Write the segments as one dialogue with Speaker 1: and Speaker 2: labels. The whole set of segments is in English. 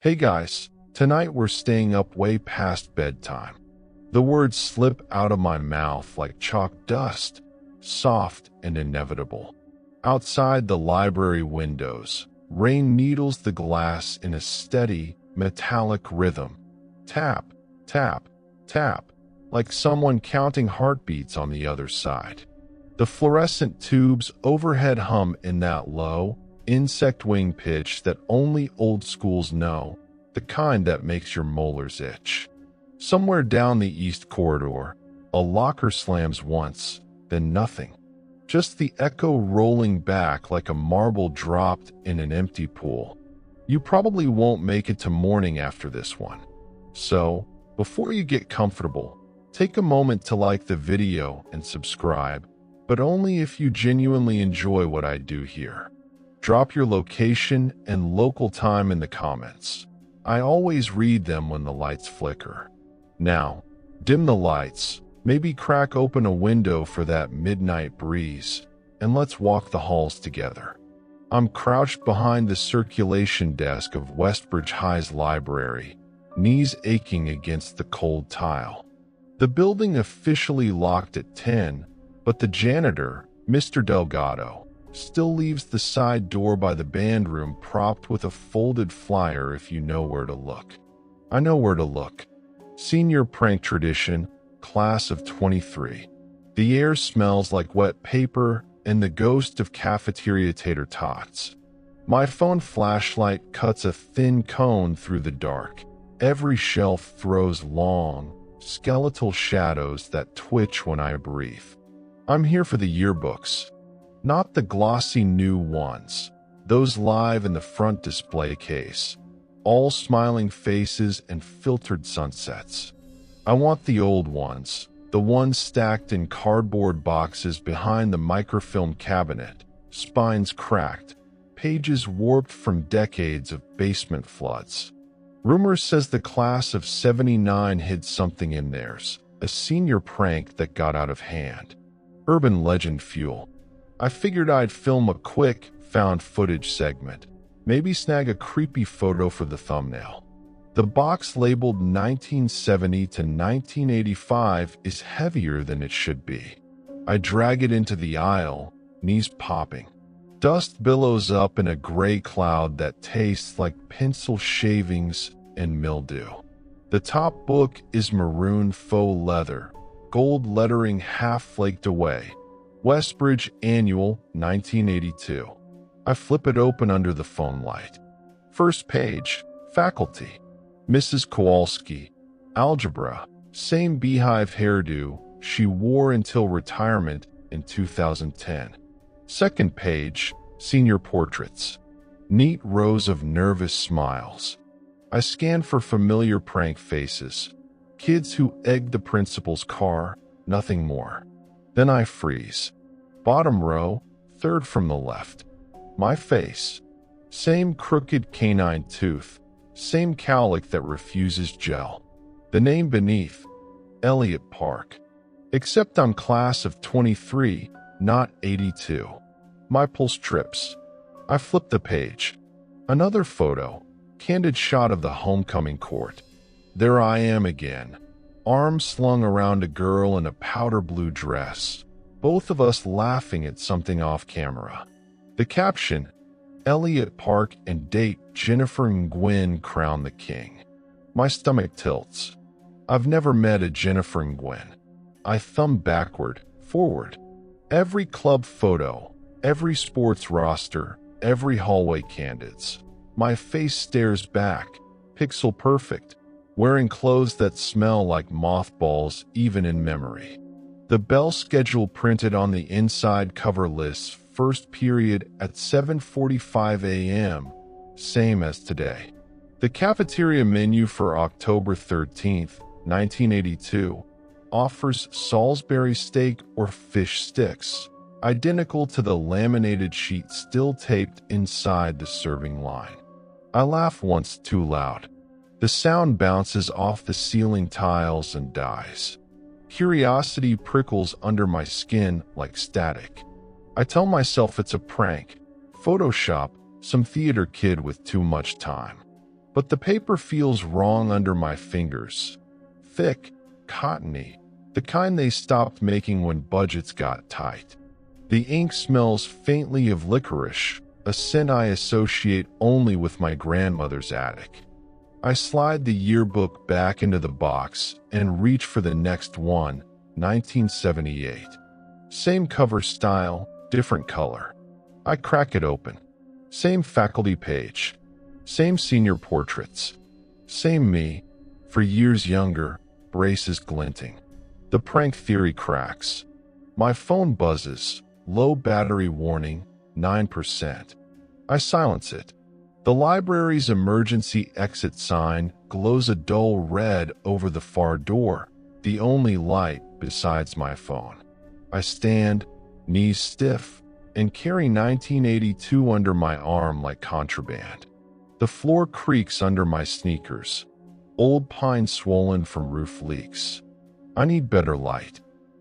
Speaker 1: Hey guys, tonight we're staying up way past bedtime. The words slip out of my mouth like chalk dust, soft and inevitable. Outside the library windows, rain needles the glass in a steady, metallic rhythm. Tap, tap, tap, like someone counting heartbeats on the other side. The fluorescent tubes overhead hum in that low, insect wing pitch that only old schools know, the kind that makes your molars itch. Somewhere down the east corridor, a locker slams once, then nothing. Just the echo rolling back like a marble dropped in an empty pool. You probably won't make it to morning after this one. So, before you get comfortable, take a moment to like the video and subscribe, but only if you genuinely enjoy what I do here. Drop your location and local time in the comments. I always read them when the lights flicker. Now, dim the lights, maybe crack open a window for that midnight breeze, and let's walk the halls together. I'm crouched behind the circulation desk of Westbridge High's library, knees aching against the cold tile. The building officially locked at 10, but the janitor, Mr. Delgado, still leaves the side door by the band room propped with a folded flyer if you know where to look. I know where to look. Senior prank tradition, class of 23. The air smells like wet paper and the ghost of cafeteria tater tots. My phone flashlight cuts a thin cone through the dark. Every shelf throws long, skeletal shadows that twitch when I breathe. I'm here for the yearbooks. Not the glossy new ones, those live in the front display case, all smiling faces and filtered sunsets. I want the old ones, the ones stacked in cardboard boxes behind the microfilm cabinet, spines cracked, pages warped from decades of basement floods. Rumor says the class of 79 hid something in theirs, a senior prank that got out of hand. Urban legend fuel. I figured I'd film a quick, found footage segment, maybe snag a creepy photo for the thumbnail. The box labeled 1970 to 1985 is heavier than it should be. I drag it into the aisle, knees popping. Dust billows up in a gray cloud that tastes like pencil shavings and mildew. The top book is maroon faux leather, gold lettering half flaked away. Westbridge Annual, 1982. I flip it open under the phone light. First page, faculty. Mrs. Kowalski, algebra, same beehive hairdo she wore until retirement in 2010. Second page, senior portraits. Neat rows of nervous smiles. I scan for familiar prank faces. Kids who egged the principal's car, nothing more. Then I freeze. Bottom row, third from the left. My face. Same crooked canine tooth. Same cowlick that refuses gel. The name beneath, Elliot Park. Except I'm class of 23, not 82. My pulse trips. I flip the page. Another photo. Candid shot of the homecoming court. There I am again. Arms slung around a girl in a powder blue dress, both of us laughing at something off camera. The caption, Elliot Park and date Jennifer and Gwen crown the king. My stomach tilts. I've never met a Jennifer and Gwen. I thumb backward, forward. Every club photo, every sports roster, every hallway candidates. My face stares back, pixel perfect. Wearing clothes that smell like mothballs even in memory. The bell schedule printed on the inside cover lists first period at 7:45 a.m., same as today. The cafeteria menu for October 13th, 1982, offers Salisbury steak or fish sticks, identical to the laminated sheet still taped inside the serving line. I laugh once too loud. The sound bounces off the ceiling tiles and dies. Curiosity prickles under my skin like static. I tell myself it's a prank, Photoshop, some theater kid with too much time. but the paper feels wrong under my fingers. Thick, cottony, the kind they stopped making when budgets got tight. The ink smells faintly of licorice, a scent I associate only with my grandmother's attic. I slide the yearbook back into the box and reach for the next one, 1978. Same cover style, different color. I crack it open. Same faculty page. Same senior portraits. Same me, for years younger, braces glinting. The prank theory cracks. My phone buzzes, low battery warning, 9%. I silence it. The library's emergency exit sign glows a dull red over the far door, the only light besides my phone. I stand, knees stiff, and carry 1982 under my arm like contraband. The floor creaks under my sneakers. Old pine swollen from roof leaks. I need better light.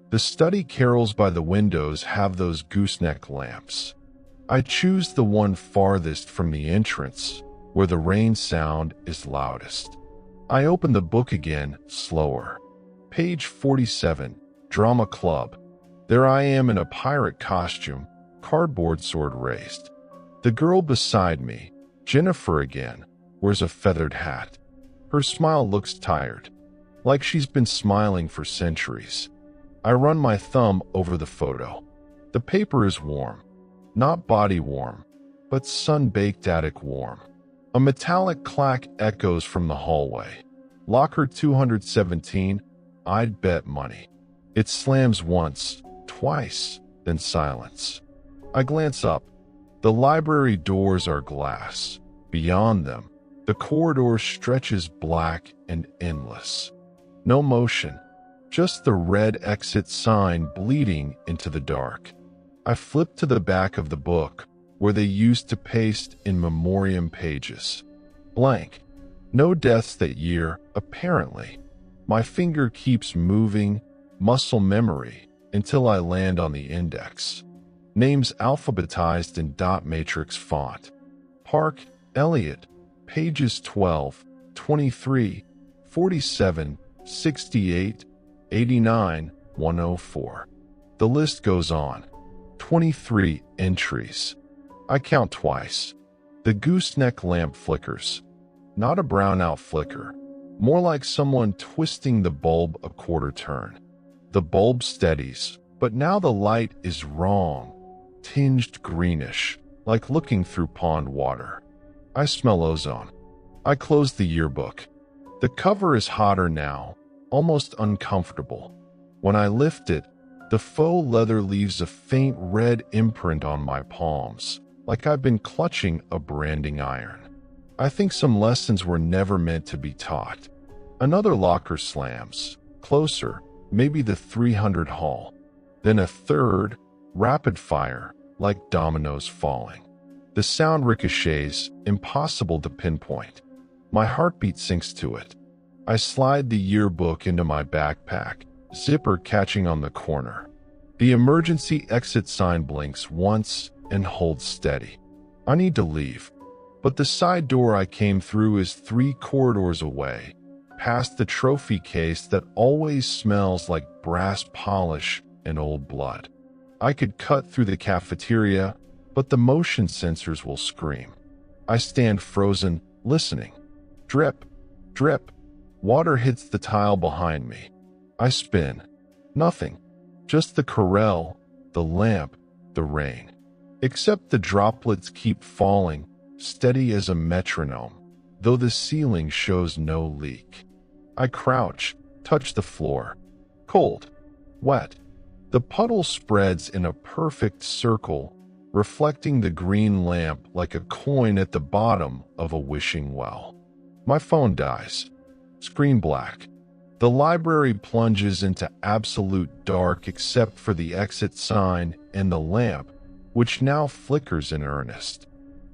Speaker 1: The study carols by the windows have those gooseneck lamps. I choose the one farthest from the entrance, where the rain sound is loudest. I open the book again, slower. Page 47, Drama Club. There I am in a pirate costume, cardboard sword raised. The girl beside me, Jennifer again, wears a feathered hat. Her smile looks tired, like she's been smiling for centuries. I run my thumb over the photo. The paper is warm. Not body warm, but sun-baked attic warm. A metallic clack echoes from the hallway. Locker 217, I'd bet money. It slams once, twice, then silence. I glance up. The library doors are glass. Beyond them, the corridor stretches black and endless. No motion, just the red exit sign bleeding into the dark. I flip to the back of the book, where they used to paste in memoriam pages. Blank. No deaths that year, apparently. My finger keeps moving, muscle memory, until I land on the index. Names alphabetized in dot matrix font. Park, Elliot, pages 12, 23, 47, 68, 89, 104. The list goes on. 23 entries. I count twice. The gooseneck lamp flickers. Not a brownout flicker. More like someone twisting the bulb a quarter turn. The bulb steadies, but now the light is wrong. Tinged greenish, like looking through pond water. I smell ozone. I close the yearbook. The cover is hotter now, almost uncomfortable. When I lift it, the faux leather leaves a faint red imprint on my palms, like I've been clutching a branding iron. I think some lessons were never meant to be taught. Another locker slams, closer, maybe the 300 hall. Then a third, rapid fire, like dominoes falling. The sound ricochets, impossible to pinpoint. My heartbeat sinks to it. I slide the yearbook into my backpack, zipper catching on the corner. The emergency exit sign blinks once and holds steady. I need to leave, but the side door I came through is 3 corridors away, past the trophy case that always smells like brass polish and old blood. I could cut through the cafeteria, but the motion sensors will scream. I stand frozen, listening. Drip, drip. Water hits the tile behind me. I spin. Nothing. Just the corral, the lamp, the rain. Except the droplets keep falling, steady as a metronome, though the ceiling shows no leak. I crouch, touch the floor. Cold. Wet. The puddle spreads in a perfect circle, reflecting the green lamp like a coin at the bottom of a wishing well. My phone dies. Screen black. The library plunges into absolute dark except for the exit sign and the lamp, which now flickers in earnest.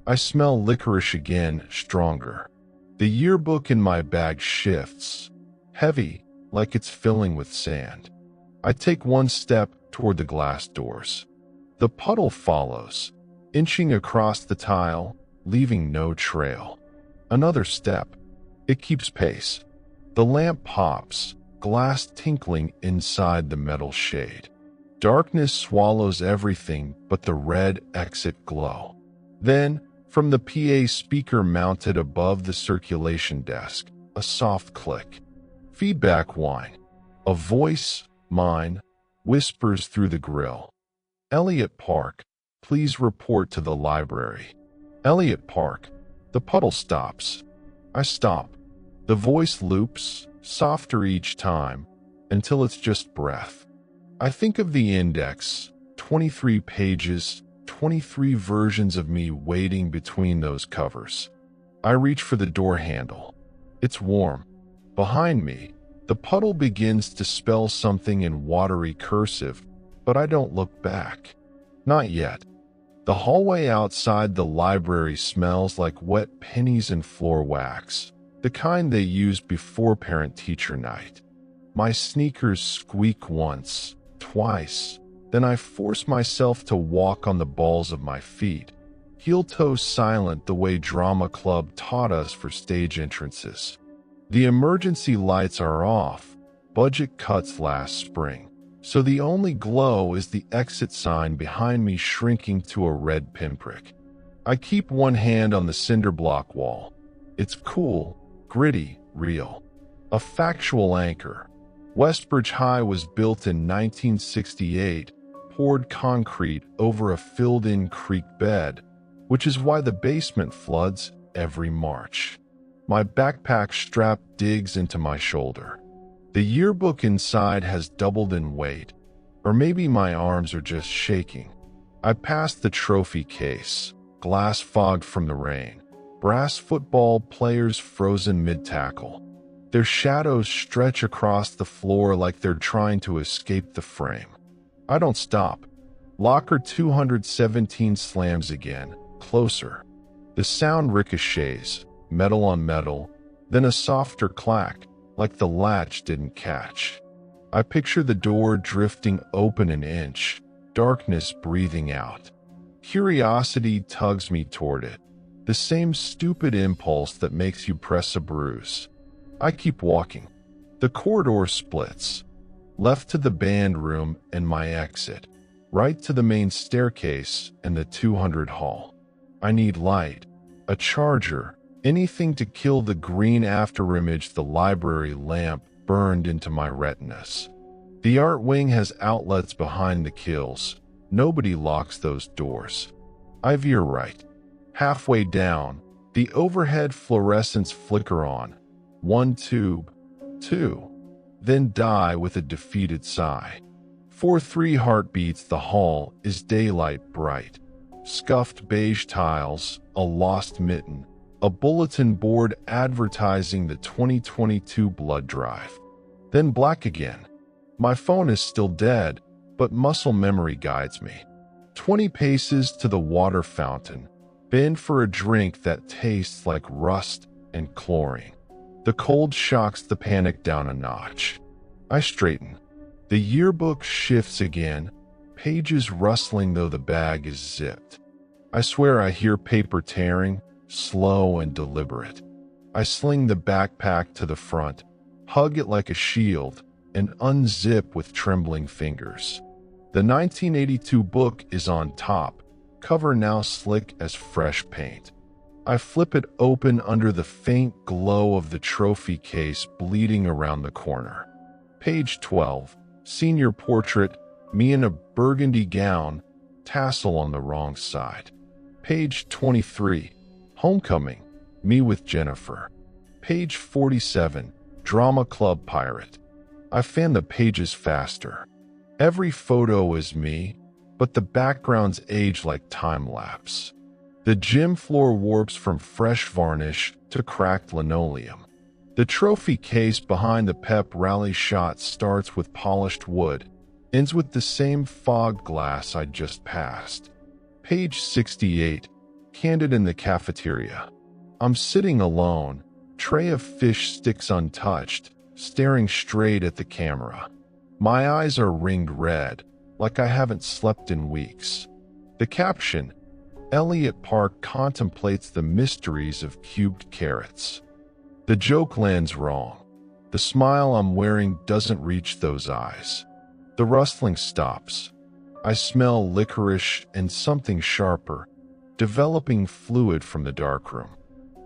Speaker 1: I smell licorice again, stronger. The yearbook in my bag shifts, heavy, like it's filling with sand. I take one step toward the glass doors. The puddle follows, inching across the tile, leaving no trail. Another step. It keeps pace. The lamp pops, glass tinkling inside the metal shade. Darkness swallows everything but the red exit glow. Then, from the PA speaker mounted above the circulation desk, a soft click. Feedback whine. A voice, mine, whispers through the grill. Elliot Park, please report to the library. Elliot Park. The puddle stops. I stop. The voice loops, softer each time, until it's just breath. I think of the index, 23 pages, 23 versions of me waiting between those covers. I reach for the door handle. It's warm. Behind me, the puddle begins to spell something in watery cursive, but I don't look back. Not yet. The hallway outside the library smells like wet pennies and floor wax, the kind they used before parent-teacher night. My sneakers squeak once, twice, then I force myself to walk on the balls of my feet, heel-toes silent the way drama club taught us for stage entrances. The emergency lights are off, budget cuts last spring, so the only glow is the exit sign behind me shrinking to a red pinprick. I keep one hand on the cinder block wall. It's cool, gritty, real. A factual anchor. Westbridge High was built in 1968, poured concrete over a filled-in creek bed, which is why the basement floods every March. My backpack strap digs into my shoulder. The yearbook inside has doubled in weight, or maybe my arms are just shaking. I pass the trophy case, glass fogged from the rain, brass football players frozen mid-tackle. Their shadows stretch across the floor like they're trying to escape the frame. I don't stop. Locker 217 slams again, closer. The sound ricochets, metal on metal, then a softer clack, like the latch didn't catch. I picture the door drifting open an inch, darkness breathing out. Curiosity tugs me toward it, the same stupid impulse that makes you press a bruise. I keep walking. The corridor splits. Left to the band room and my exit. Right to the main staircase and the 200 hall. I need light, a charger, anything to kill the green afterimage the library lamp burned into my retinas. The art wing has outlets behind the kills. Nobody locks those doors. I veer right. Halfway down, the overhead fluorescents flicker on. One tube, two, then die with a defeated sigh. For 3 heartbeats the hall is daylight bright. Scuffed beige tiles, a lost mitten, a bulletin board advertising the 2022 blood drive. Then black again. My phone is still dead, but muscle memory guides me. 20 paces to the water fountain, bend for a drink that tastes like rust and chlorine. The cold shocks the panic down a notch. I straighten. The yearbook shifts again, pages rustling though the bag is zipped. I swear I hear paper tearing, slow and deliberate. I sling the backpack to the front, hug it like a shield, and unzip with trembling fingers. The 1982 book is on top, cover now slick as fresh paint. I flip it open under the faint glow of the trophy case bleeding around the corner. Page 12, senior portrait, me in a burgundy gown, tassel on the wrong side. Page 23, homecoming, me with Jennifer. Page 47, drama club pirate. I fan the pages faster. Every photo is me, but the backgrounds age like time-lapse. The gym floor warps from fresh varnish to cracked linoleum. The trophy case behind the pep rally shot starts with polished wood, ends with the same fogged glass I just passed. Page 68, candid in the cafeteria. I'm sitting alone, tray of fish sticks untouched, staring straight at the camera. My eyes are ringed red, like I haven't slept in weeks. The caption, Elliot Park contemplates the mysteries of cubed carrots. The joke lands wrong. The smile I'm wearing doesn't reach those eyes. The rustling stops. I smell licorice and something sharper, developing fluid from the darkroom.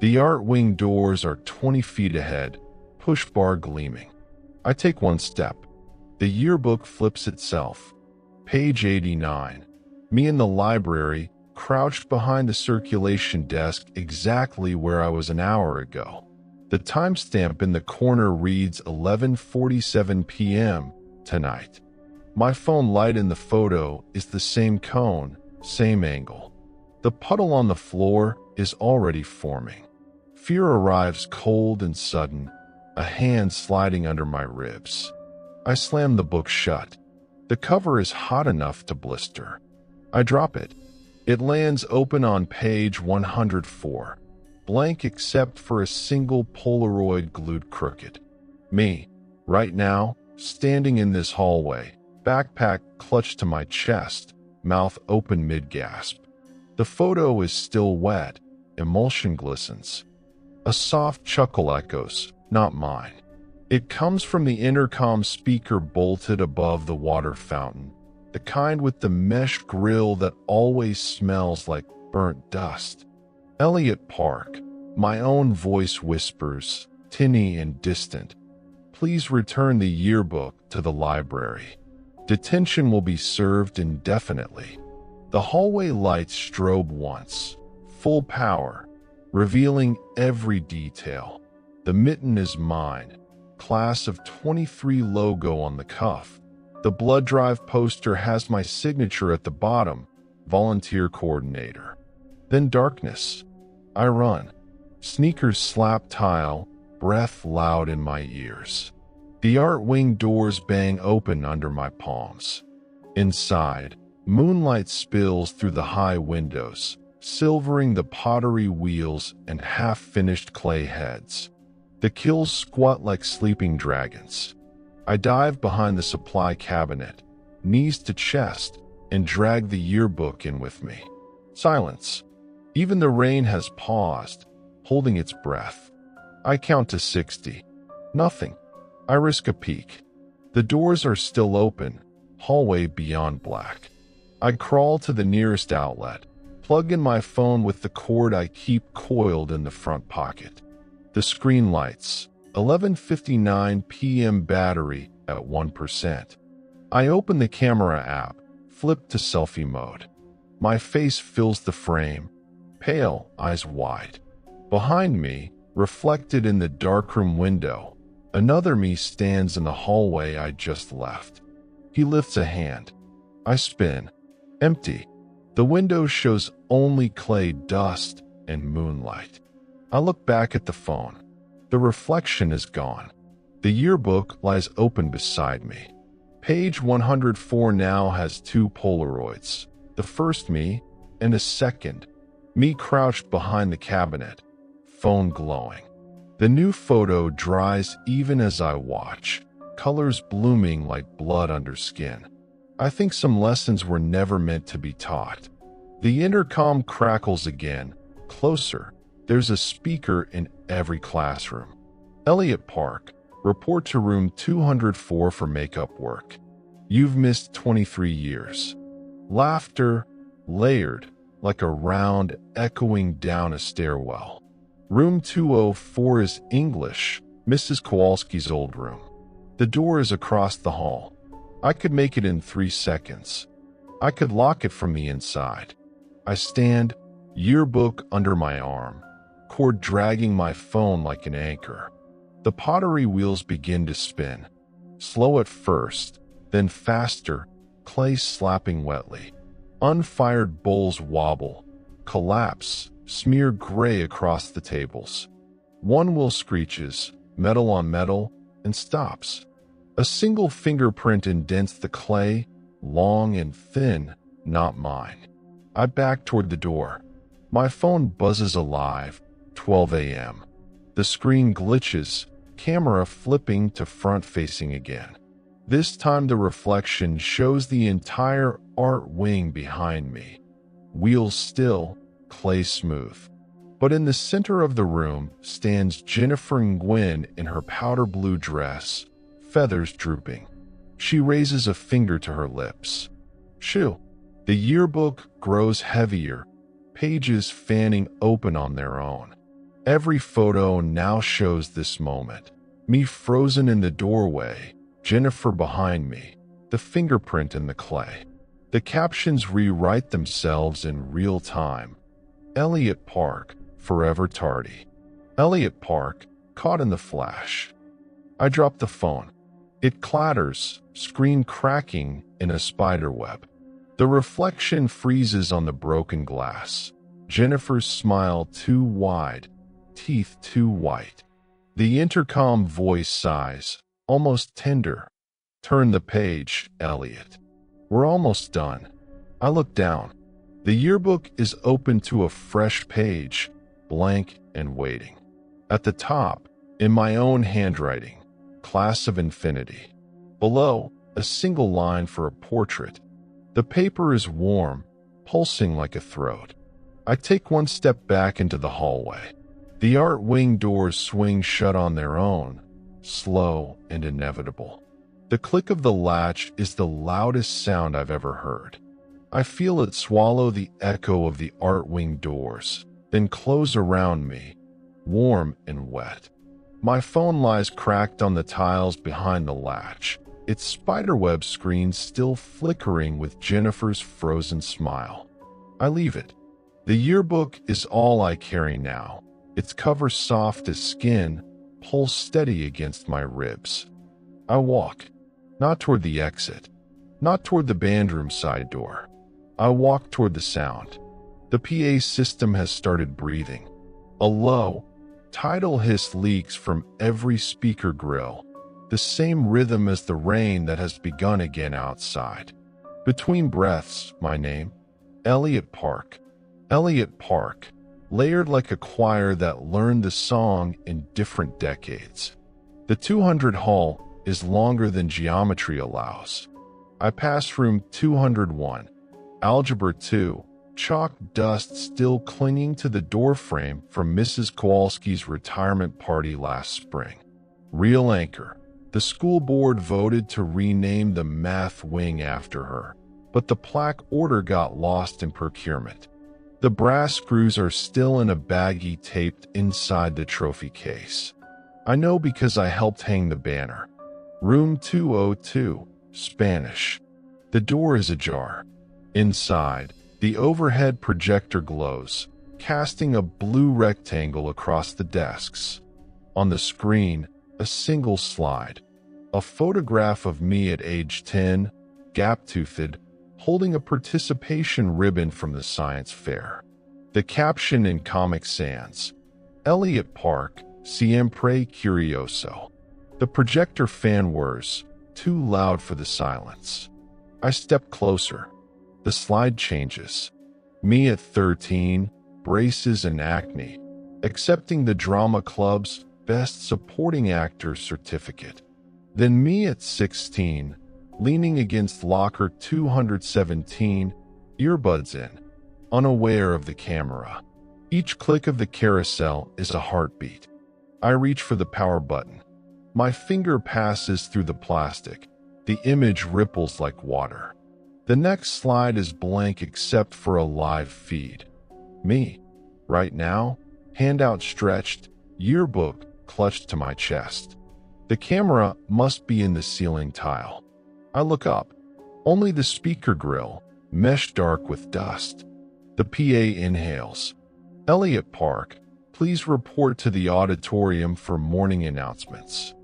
Speaker 1: The art wing doors are 20 feet ahead, push bar gleaming. I take one step. The yearbook flips itself. Page 89. Me in the library, crouched behind the circulation desk exactly where I was an hour ago. The timestamp in the corner reads 11:47 p.m. tonight. My phone light in the photo is the same cone, same angle. The puddle on the floor is already forming. Fear arrives cold and sudden, a hand sliding under my ribs. I slam the book shut. The cover is hot enough to blister. I drop it. It lands open on page 104, blank except for a single Polaroid glued crooked. Me, right now, standing in this hallway, backpack clutched to my chest, mouth open mid-gasp. The photo is still wet, emulsion glistens. A soft chuckle echoes, not mine. It comes from the intercom speaker bolted above the water fountain, the kind with the mesh grill that always smells like burnt dust. Elliot Park, my own voice whispers, tinny and distant. Please return the yearbook to the library. Detention will be served indefinitely. The hallway lights strobe once, full power, revealing every detail. The mitten is mine, class of 23 logo on the cuff. The blood drive poster has my signature at the bottom, volunteer coordinator. Then darkness. I run. Sneakers slap tile, breath loud in my ears. The art wing doors bang open under my palms. Inside, moonlight spills through the high windows, silvering the pottery wheels and half-finished clay heads. The kills squat like sleeping dragons. I dive behind the supply cabinet, knees to chest, and drag the yearbook in with me. Silence. Even the rain has paused, holding its breath. I count to 60. Nothing. I risk a peek. The doors are still open, hallway beyond black. I crawl to the nearest outlet, plug in my phone with the cord I keep coiled in the front pocket. The screen lights, 11:59 p.m. battery at 1%. I open the camera app, flip to selfie mode. My face fills the frame, pale, eyes wide. Behind me, reflected in the darkroom window, another me stands in the hallway I just left. He lifts a hand. I spin. Empty. The window shows only clay dust and moonlight. I look back at the phone. The reflection is gone. The yearbook lies open beside me. Page 104 now has two Polaroids. The first me and a second. Me crouched behind the cabinet, phone glowing. The new photo dries even as I watch, colors blooming like blood under skin. I think some lessons were never meant to be taught. The intercom crackles again, closer. There's a speaker in every classroom. Elliot Park, report to room 204 for makeup work. You've missed 23 years. Laughter, layered, like a round echoing down a stairwell. Room 204 is English, Mrs. Kowalski's old room. The door is across the hall. I could make it in 3 seconds. I could lock it from the inside. I stand, yearbook under my arm, cord dragging my phone like an anchor. The pottery wheels begin to spin. Slow at first, then faster, clay slapping wetly. Unfired bowls wobble, collapse, smear gray across the tables. One wheel screeches, metal on metal, and stops. A single fingerprint indents the clay, long and thin, not mine. I back toward the door. My phone buzzes alive, 12 a.m. The screen glitches, camera flipping to front-facing again. This time the reflection shows the entire art wing behind me. wheels still, clay smooth. But in the center of the room stands Jennifer Nguyen in her powder blue dress, feathers drooping. She raises a finger to her lips. Shoo! The yearbook grows heavier, pages fanning open on their own. Every photo now shows this moment. Me frozen in the doorway, Jennifer behind me, the fingerprint in the clay. The captions rewrite themselves in real time. Elliot Park, forever tardy. Elliot Park, caught in the flash. I drop the phone. It clatters, screen cracking in a spider web. The reflection freezes on the broken glass. Jennifer's smile too wide, teeth too white. The intercom voice sighs, almost tender. Turn the page, Elliot. We're almost done. I look down. The yearbook is open to a fresh page, blank and waiting. At the top, in my own handwriting, Class of Infinity. Below, a single line for a portrait. The paper is warm, pulsing like a throat. I take one step back into the hallway. The art wing doors swing shut on their own, slow and inevitable. The click of the latch is the loudest sound I've ever heard. I feel it swallow the echo of the art wing doors, then close around me, warm and wet. My phone lies cracked on the tiles behind the latch, its spiderweb screen still flickering with Jennifer's frozen smile. I leave it. The yearbook is all I carry now, its cover soft as skin, pulse steady against my ribs. I walk, not toward the exit, not toward the bandroom side door. I walk toward the sound. The PA system has started breathing. A low, tidal hiss leaks from every speaker grill, the same rhythm as the rain that has begun again outside. Between breaths, my name, Elliot Park. Elliot Park, layered like a choir that learned the song in different decades. The 200 hall is longer than geometry allows. I pass room 201, Algebra 2, chalk dust still clinging to the doorframe from Mrs. Kowalski's retirement party last spring. Real anchor. The school board voted to rename the math wing after her, but the plaque order got lost in procurement. The brass screws are still in a baggie taped inside the trophy case. I know because I helped hang the banner. Room 202, Spanish. The door is ajar. Inside, the overhead projector glows, casting a blue rectangle across the desks. On the screen, a single slide. A photograph of me at age 10, gap-toothed, holding a participation ribbon from the science fair. The caption in Comic Sans, Elliot Park, siempre curioso. The projector fan whirs, too loud for the silence. I step closer. The slide changes. Me at 13, braces and acne, accepting the drama club's Best Supporting Actor certificate. Then me at 16, leaning against locker 217, earbuds in, unaware of the camera. Each click of the carousel is a heartbeat. I reach for the power button. My finger passes through the plastic. The image ripples like water. The next slide is blank except for a live feed. Me, right now, hand outstretched, yearbook clutched to my chest. The camera must be in the ceiling tile. I look up. Only the speaker grill, mesh dark with dust. The PA inhales. Elliot Park, please report to the auditorium for morning announcements.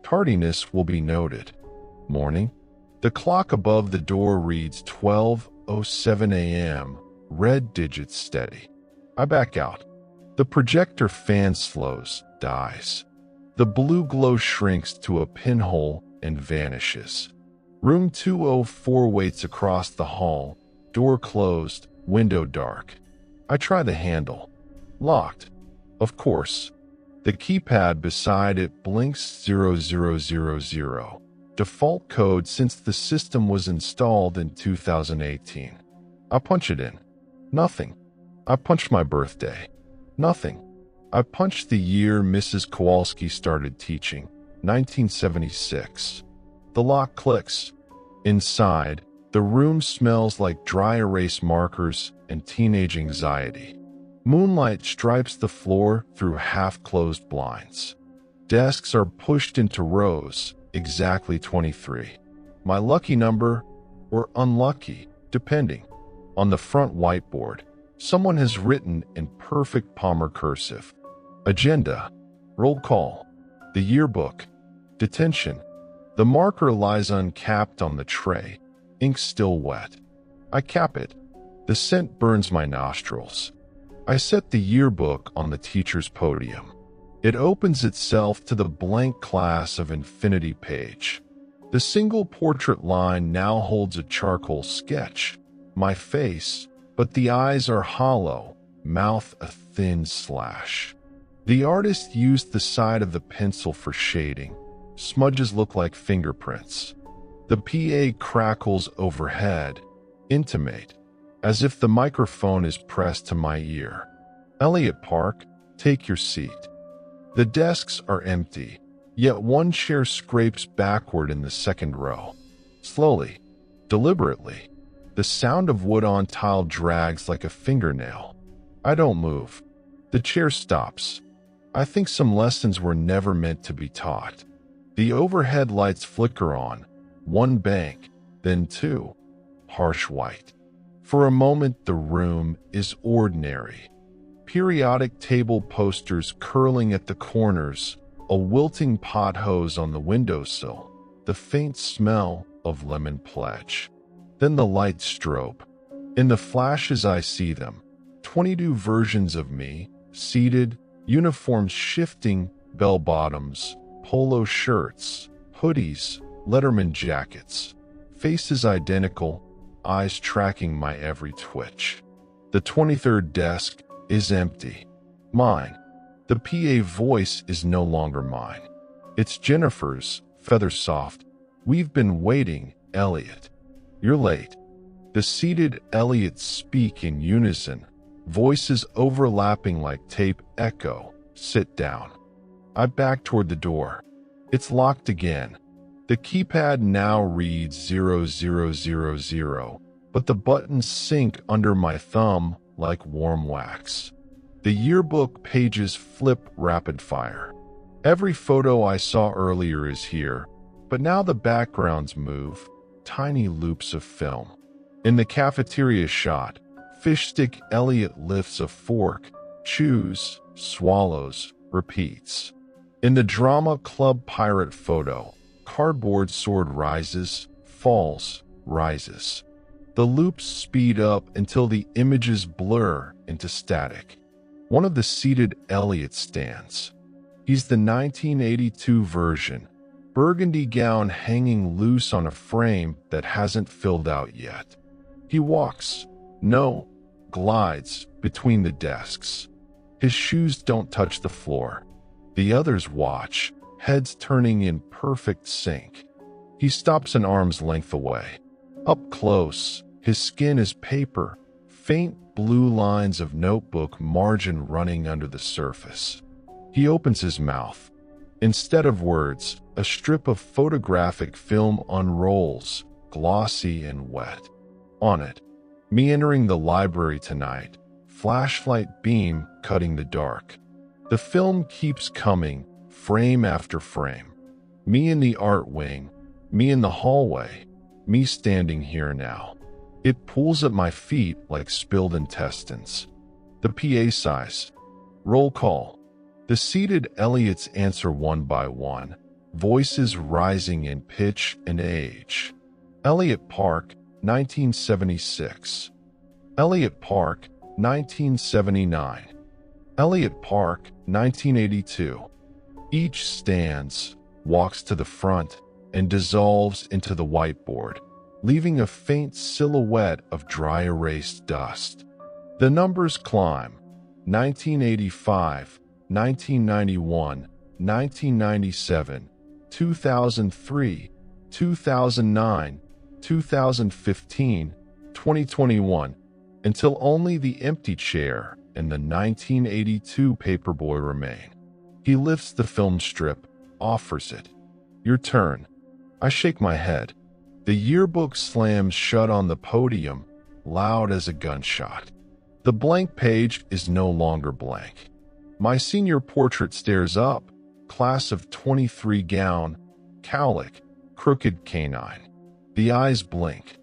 Speaker 1: Tardiness will be noted. Morning. The clock above the door reads 12:07 a.m., red digits steady. I back out. The projector fan slows, dies. The blue glow shrinks to a pinhole and vanishes. Room 204 waits across the hall, door closed, window dark. I try the handle. Locked. Of course. The keypad beside it blinks 0000. Default code since the system was installed in 2018. I punch it in. Nothing. I punched my birthday. Nothing. I punched the year Mrs. Kowalski started teaching, 1976. The lock clicks. Inside, the room smells like dry erase markers and teenage anxiety. Moonlight stripes the floor through half-closed blinds. Desks are pushed into rows, exactly 23. My lucky number, or unlucky, depending. On the front whiteboard, someone has written in perfect Palmer cursive. Agenda. Roll call. The yearbook. Detention. The marker lies uncapped on the tray, ink still wet. I cap it. The scent burns my nostrils. I set the yearbook on the teacher's podium. It opens itself to the blank class of infinity page. The single portrait line now holds a charcoal sketch, my face, but the eyes are hollow, mouth a thin slash. The artist used the side of the pencil for shading. Smudges look like fingerprints. The PA crackles overhead, intimate, as if the microphone is pressed to my ear. Elliot Park, take your seat. The desks are empty, yet one chair scrapes backward in the second row. Slowly, deliberately, the sound of wood on tile drags like a fingernail. I don't move. The chair stops. I think some lessons were never meant to be taught. The overhead lights flicker on, one bank, then two, harsh white. For a moment, the room is ordinary. Periodic table posters curling at the corners, a wilting pot hose on the windowsill, the faint smell of lemon pledge. Then the lights strobe. In the flashes I see them, 22 versions of me, seated, uniforms shifting, bell-bottoms, polo shirts, hoodies, Letterman jackets, faces identical, eyes tracking my every twitch. The 23rd desk is empty. Mine. The PA voice is no longer mine. It's Jennifer's, feather soft. We've been waiting, Elliot. You're late. The seated Elliots speak in unison, voices overlapping like tape echo. Sit down. I back toward the door. It's locked again. The keypad now reads 0000, but the buttons sink under my thumb like warm wax. The yearbook pages flip rapid fire. Every photo I saw earlier is here, but now the backgrounds move, tiny loops of film. In the cafeteria shot, Fishstick Elliot lifts a fork, chews, swallows, repeats. In the drama club pirate photo, cardboard sword rises, falls, rises. The loops speed up until the images blur into static. One of the seated Elliot stands. He's the 1982 version, burgundy gown hanging loose on a frame that hasn't filled out yet. He walks, glides between the desks. His shoes don't touch the floor. The others watch, heads turning in perfect sync. He stops an arm's length away. Up close, his skin is paper, faint blue lines of notebook margin running under the surface. He opens his mouth. Instead of words, a strip of photographic film unrolls, glossy and wet. On it, me entering the library tonight, flashlight beam cutting the dark. The film keeps coming, frame after frame. Me in the art wing, me in the hallway, me standing here now. It pulls at my feet like spilled intestines. The PA sighs. Roll call. The seated Elliots answer one by one, voices rising in pitch and age. Elliot Park, 1976. Elliot Park, 1979. Elliot Park, 1982. Each stands, walks to the front, and dissolves into the whiteboard, leaving a faint silhouette of dry erased dust. The numbers climb. 1985, 1991, 1997, 2003, 2009, 2015, 2021, until only the empty chair and the 1982 paperboy remain. He lifts the film strip, offers it. Your turn. I shake my head. The yearbook slams shut on the podium, loud as a gunshot. The blank page is no longer blank. My senior portrait stares up, class of 23 gown, cowlick, crooked canine. The eyes blink.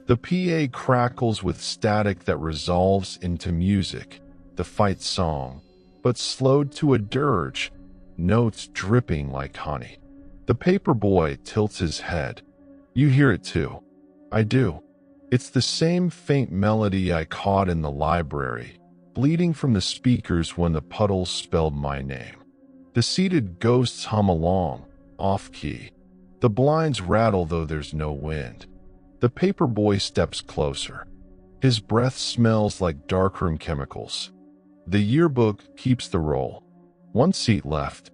Speaker 1: The PA crackles with static that resolves into music, the fight song, but slowed to a dirge, notes dripping like honey. The paperboy tilts his head. You hear it too. I do. It's the same faint melody I caught in the library, bleeding from the speakers when the puddles spelled my name. The seated ghosts hum along, off-key. The blinds rattle though there's no wind. The paperboy steps closer. His breath smells like darkroom chemicals. The yearbook keeps the roll. One seat left.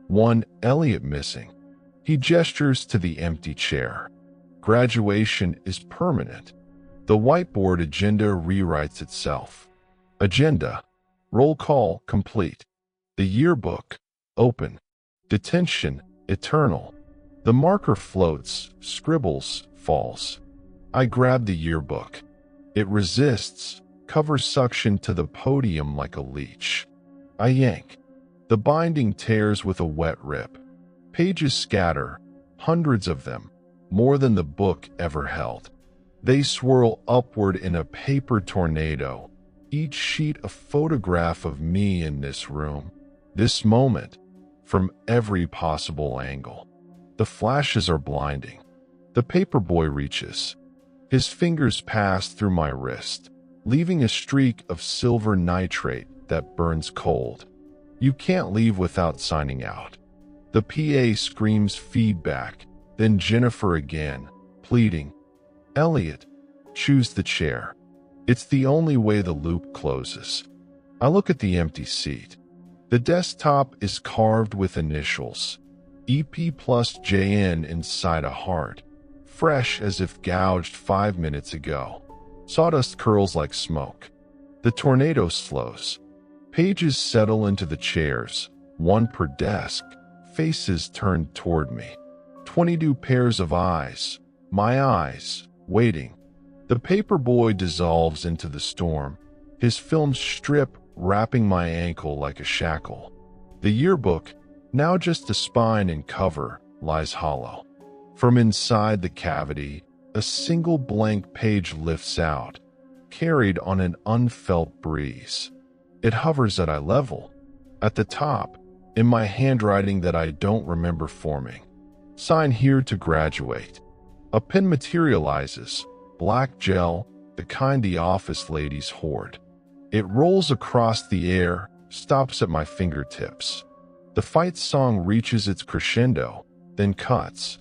Speaker 1: One Elliot missing. He gestures to the empty chair. Graduation is permanent. The whiteboard agenda rewrites itself. Agenda. Roll call complete. The yearbook. Open. Detention. Eternal. The marker floats, scribbles, falls. I grab the yearbook. It resists, cover suction to the podium like a leech. I yank. The binding tears with a wet rip. Pages scatter, hundreds of them, more than the book ever held. They swirl upward in a paper tornado, each sheet a photograph of me in this room, this moment, from every possible angle. The flashes are blinding. The paperboy reaches. His fingers pass through my wrist, leaving a streak of silver nitrate that burns cold. You can't leave without signing out. The PA screams feedback, then Jennifer again, pleading. Elliot, choose the chair. It's the only way the loop closes. I look at the empty seat. The desktop is carved with initials, EP plus JN inside a heart, fresh as if gouged 5 minutes ago. Sawdust curls like smoke. The tornado slows. Pages settle into the chairs, one per desk, faces turned toward me. 22 pairs of eyes, my eyes, waiting. The paperboy dissolves into the storm, his film strip wrapping my ankle like a shackle. The yearbook, now just a spine and cover, lies hollow. From inside the cavity, a single blank page lifts out, carried on an unfelt breeze. It hovers at eye level. At the top, in my handwriting that I don't remember forming. Sign here to graduate. A pen materializes, black gel, the kind the office ladies hoard. It rolls across the air, stops at my fingertips. The fight song reaches its crescendo, then cuts.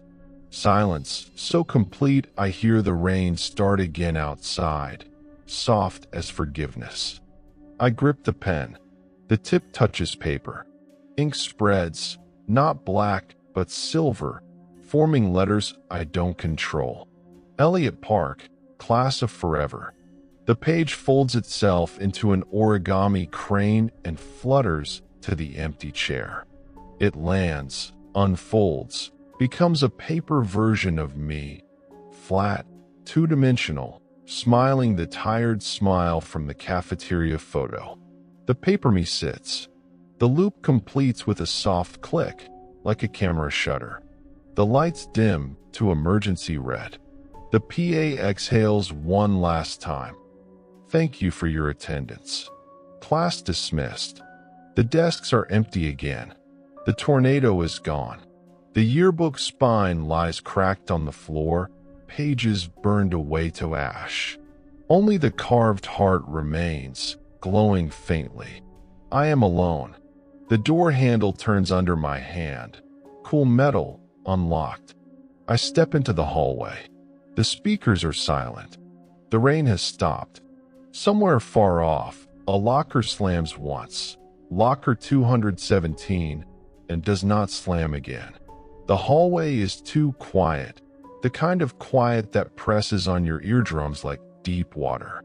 Speaker 1: Silence, so complete I hear the rain start again outside, soft as forgiveness. I grip the pen. The tip touches paper. Ink spreads, not black, but silver, forming letters I don't control. Elliot Park, class of forever. The page folds itself into an origami crane and flutters to the empty chair. It lands, unfolds, becomes a paper version of me, flat, two-dimensional, smiling the tired smile from the cafeteria photo. The paper me sits. The loop completes with a soft click, like a camera shutter. The lights dim to emergency red. The PA exhales one last time. Thank you for your attendance. Class dismissed. The desks are empty again. The tornado is gone. The yearbook spine lies cracked on the floor, pages burned away to ash. Only the carved heart remains, glowing faintly. I am alone. The door handle turns under my hand. Cool metal, unlocked. I step into the hallway. The speakers are silent. The rain has stopped. Somewhere far off, a locker slams once. Locker 217, and does not slam again. The hallway is too quiet, the kind of quiet that presses on your eardrums like deep water.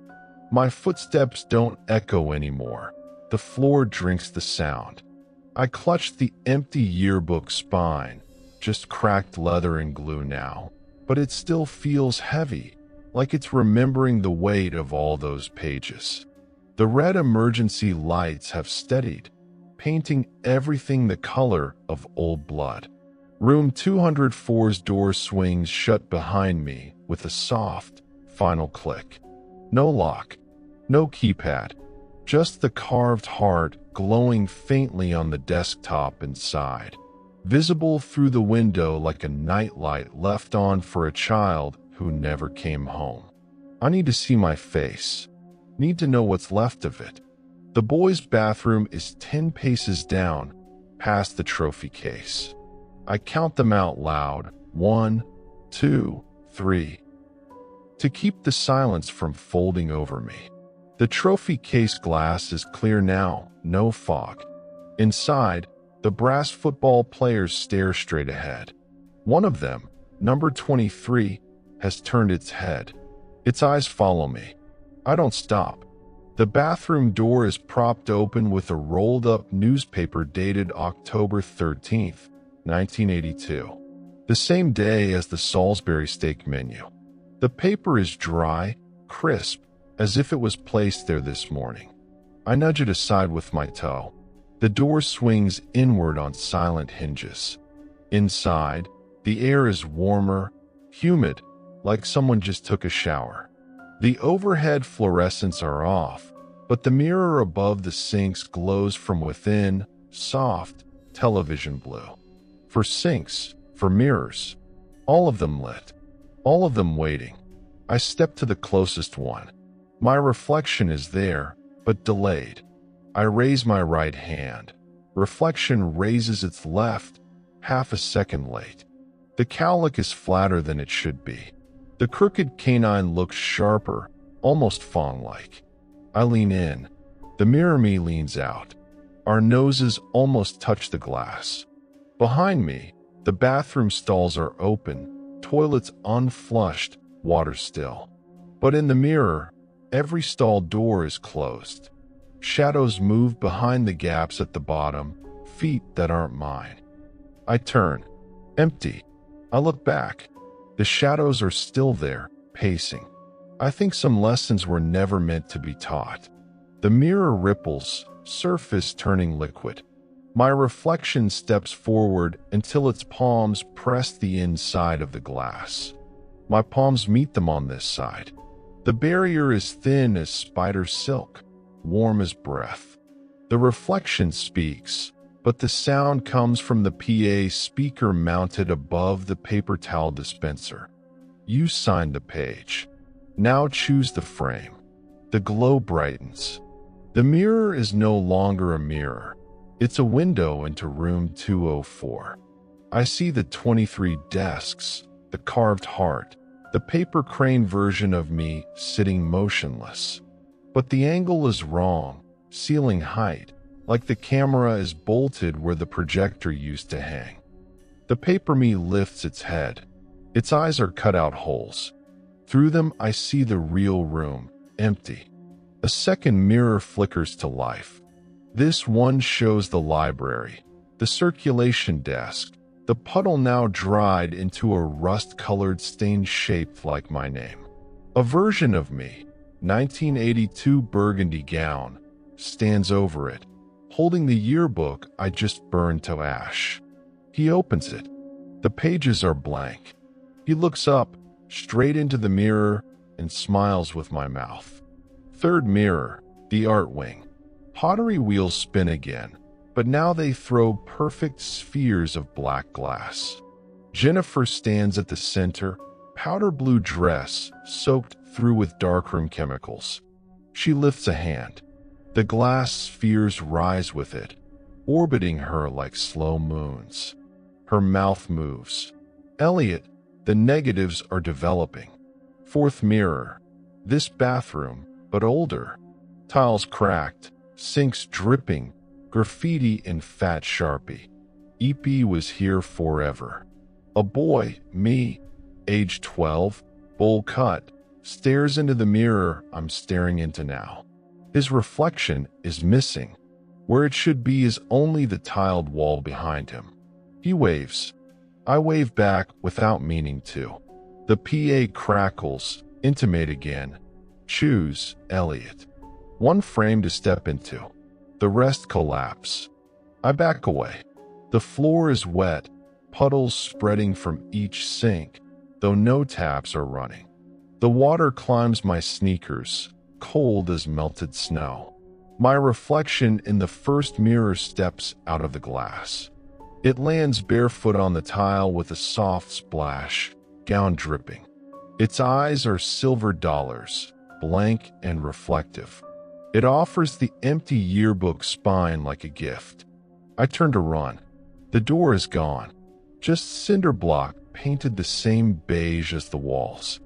Speaker 1: My footsteps don't echo anymore. The floor drinks the sound. I clutch the empty yearbook spine, just cracked leather and glue now, but it still feels heavy, like it's remembering the weight of all those pages. The red emergency lights have steadied, painting everything the color of old blood. Room 204's door swings shut behind me with a soft, final click. No lock, no keypad, just the carved heart glowing faintly on the desktop inside, visible through the window like a nightlight left on for a child who never came home. I need to see my face, need to know what's left of it. The boys' bathroom is 10 paces down, past the trophy case. I count them out loud, 1, 2, 3, to keep the silence from folding over me. The trophy case glass is clear now, no fog. Inside, the brass football players stare straight ahead. One of them, number 23, has turned its head. Its eyes follow me. I don't stop. The bathroom door is propped open with a rolled-up newspaper dated October 13th, 1982, the same day as the Salisbury steak menu. The paper is dry, crisp, as if it was placed there this morning. I nudge it aside with my toe. The door swings inward on silent hinges. Inside, the air is warmer, humid, like someone just took a shower. The overhead fluorescents are off, but the mirror above the sinks glows from within, soft, television blue. For sinks, for mirrors, all of them lit, all of them waiting. I step to the closest one. My reflection is there, but delayed. I raise my right hand. Reflection raises its left, half a second late. The cowlick is flatter than it should be. The crooked canine looks sharper, almost fawn-like. I lean in. The mirror me leans out. Our noses almost touch the glass. Behind me, the bathroom stalls are open, toilets unflushed, water still. But in the mirror, every stall door is closed. Shadows move behind the gaps at the bottom, feet that aren't mine. I turn. Empty. I look back. The shadows are still there, pacing. I think some lessons were never meant to be taught. The mirror ripples, surface turning liquid. My reflection steps forward until its palms press the inside of the glass. My palms meet them on this side. The barrier is thin as spider silk, warm as breath. The reflection speaks, but the sound comes from the PA speaker mounted above the paper towel dispenser. You signed the page. Now choose the frame. The glow brightens. The mirror is no longer a mirror. It's a window into room 204. I see the 23 desks, the carved heart, the paper crane version of me sitting motionless. But the angle is wrong, ceiling height, like the camera is bolted where the projector used to hang. The paper me lifts its head. Its eyes are cut out holes. Through them I see the real room, empty. A second mirror flickers to life. This one shows the library, the circulation desk, the puddle now dried into a rust-colored stain shaped like my name. A version of me, 1982 burgundy gown, stands over it, holding the yearbook I just burned to ash. He opens it. The pages are blank. He looks up, straight into the mirror, and smiles with my mouth. Third mirror, the art wing. Pottery wheels spin again, but now they throw perfect spheres of black glass. Jennifer stands at the center, powder blue dress soaked through with darkroom chemicals. She lifts a hand. The glass spheres rise with it, orbiting her like slow moons. Her mouth moves. Elliot, the negatives are developing. Fourth mirror. This bathroom, but older. Tiles cracked, sinks dripping, graffiti in fat Sharpie. EP was here forever. A boy, me, age 12, bowl cut, stares into the mirror I'm staring into now. His reflection is missing. Where it should be is only the tiled wall behind him. He waves. I wave back without meaning to. The PA crackles, intimate again. Choose, Elliot. One frame to step into. The rest collapse. I back away. The floor is wet, puddles spreading from each sink, though no taps are running. The water climbs my sneakers, cold as melted snow. My reflection in the first mirror steps out of the glass. It lands barefoot on the tile with a soft splash, gown dripping. Its eyes are silver dollars, blank and reflective. It offers the empty yearbook spine like a gift. I turn to run. The door is gone. Just cinder block painted the same beige as the walls.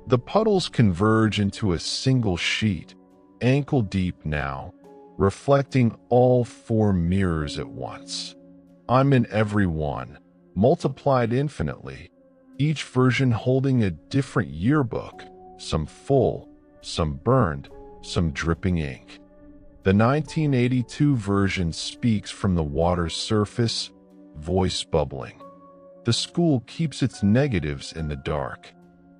Speaker 1: The puddles converge into a single sheet, ankle deep now, reflecting all 4 mirrors at once. I'm in every one, multiplied infinitely, each version holding a different yearbook, some full, some burned, some dripping ink. The 1982 version speaks from the water's surface, voice bubbling. The school keeps its negatives in the dark.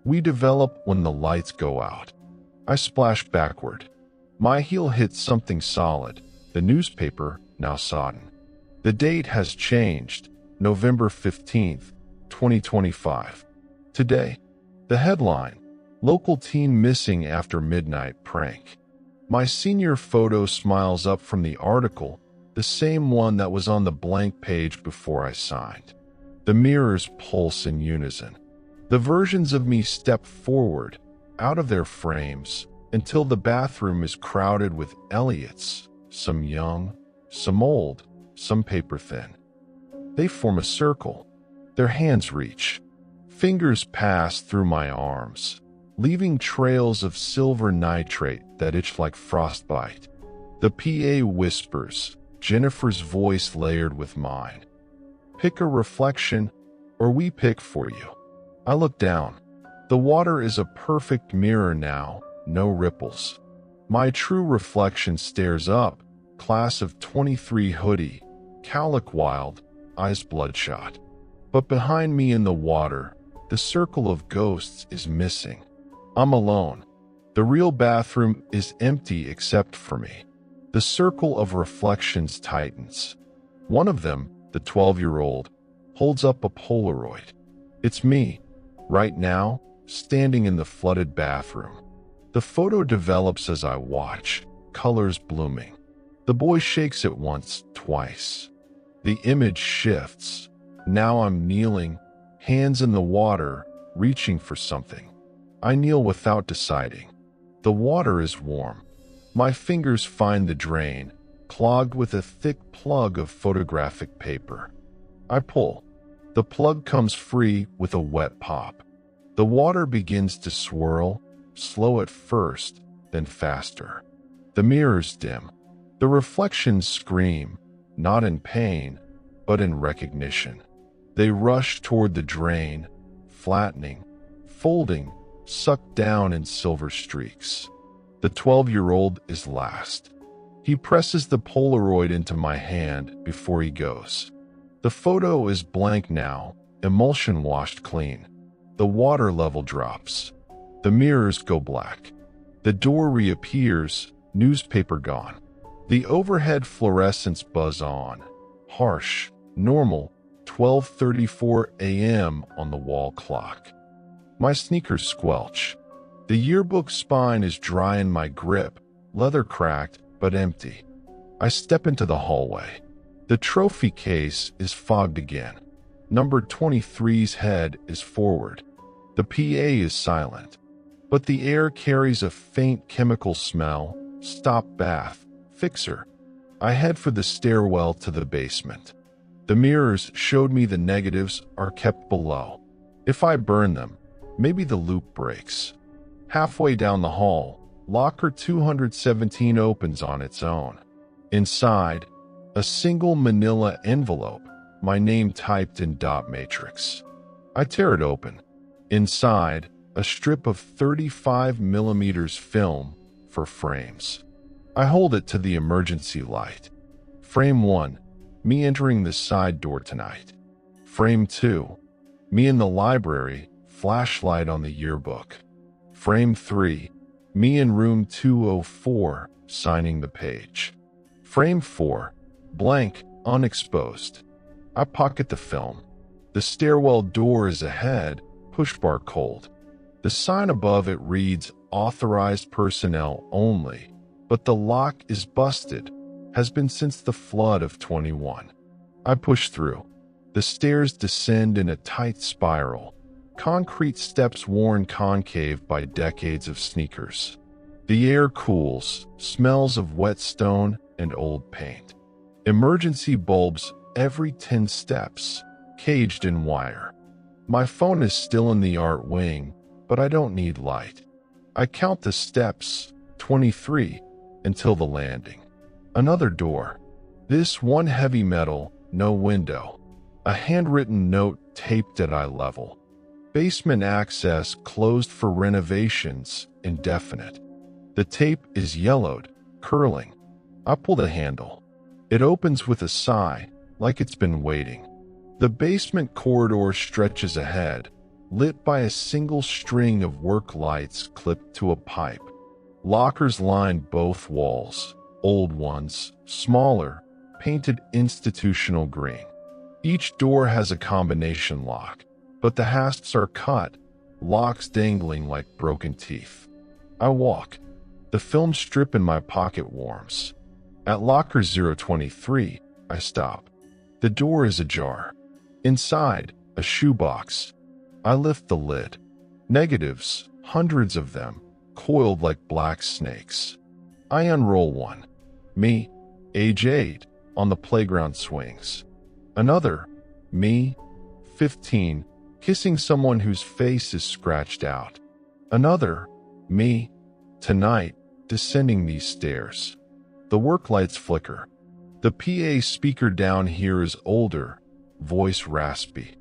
Speaker 1: We develop when the lights go out. I splash backward. My heel hits something solid, the newspaper, now sodden. The date has changed, November 15th, 2025. Today, the headline, Local Teen Missing After Midnight Prank. My senior photo smiles up from the article, the same one that was on the blank page before I signed. The mirrors pulse in unison. The versions of me step forward, out of their frames, until the bathroom is crowded with Elliots, some young, some old, some paper thin. They form a circle. Their hands reach. Fingers pass through my arms, leaving trails of silver nitrate that itch like frostbite. The PA whispers, Jennifer's voice layered with mine. Pick a reflection, or we pick for you. I look down. The water is a perfect mirror now, no ripples. My true reflection stares up, class of 23 hoodie, cowlick wild, eyes bloodshot. But behind me in the water, the circle of ghosts is missing. I'm alone. The real bathroom is empty except for me. The circle of reflections tightens. One of them, the 12-year-old, holds up a Polaroid. It's me, right now, standing in the flooded bathroom. The photo develops as I watch, colors blooming. The boy shakes it once, twice. The image shifts. Now I'm kneeling, hands in the water, reaching for something. I kneel without deciding. The water is warm. My fingers find the drain, clogged with a thick plug of photographic paper. I pull. The plug comes free with a wet pop. The water begins to swirl, slow at first, then faster. The mirrors dim. The reflections scream, not in pain, but in recognition. They rush toward the drain, flattening, folding, sucked down in silver streaks. The 12-year-old is last. He presses the Polaroid into my hand before he goes. The photo is blank now, emulsion washed clean. The water level drops. The mirrors go black. The door reappears, newspaper gone. The overhead fluorescents buzz on. Harsh, normal, 12:34 a.m. on the wall clock. My sneakers squelch. The yearbook spine is dry in my grip, leather cracked but empty. I step into the hallway. The trophy case is fogged again. Number 23's head is forward. The PA is silent, but the air carries a faint chemical smell. Stop bath, fixer. I head for the stairwell to the basement. The mirrors showed me the negatives are kept below. If I burn them, maybe the loop breaks. Halfway down the hall, locker 217 opens on its own. Inside, a single manila envelope, my name typed in dot matrix. I tear it open. Inside, a strip of 35mm film for frames. I hold it to the emergency light. Frame 1, me entering the side door tonight. Frame 2, me in the library, flashlight on the yearbook. Frame 3, me in room 204, signing the page. Frame 4, blank, unexposed. I pocket the film. The stairwell door is ahead, push bar cold. The sign above it reads authorized personnel only, but the lock is busted, has been since the flood of 21. I push through. The stairs descend in a tight spiral, concrete steps worn concave by decades of sneakers. The air cools, smells of wet stone and old paint. Emergency bulbs every 10 steps, caged in wire. My phone is still in the art wing, but I don't need light. I count the steps, 23, until the landing. Another door. This one heavy metal, no window. A handwritten note taped at eye level. Basement access closed for renovations, indefinite. The tape is yellowed, curling. I pull the handle. It opens with a sigh, like it's been waiting. The basement corridor stretches ahead, lit by a single string of work lights clipped to a pipe. Lockers line both walls, old ones, smaller, painted institutional green. Each door has a combination lock, but the hasps are cut, locks dangling like broken teeth. I walk. The film strip in my pocket warms. At locker 023, I stop. The door is ajar. Inside, a shoebox. I lift the lid. Negatives, hundreds of them, coiled like black snakes. I unroll one. Me, age 8, on the playground swings. Another, me, 15, kissing someone whose face is scratched out. Another, me, tonight, descending these stairs. The work lights flicker. The PA speaker down here is older, voice raspy.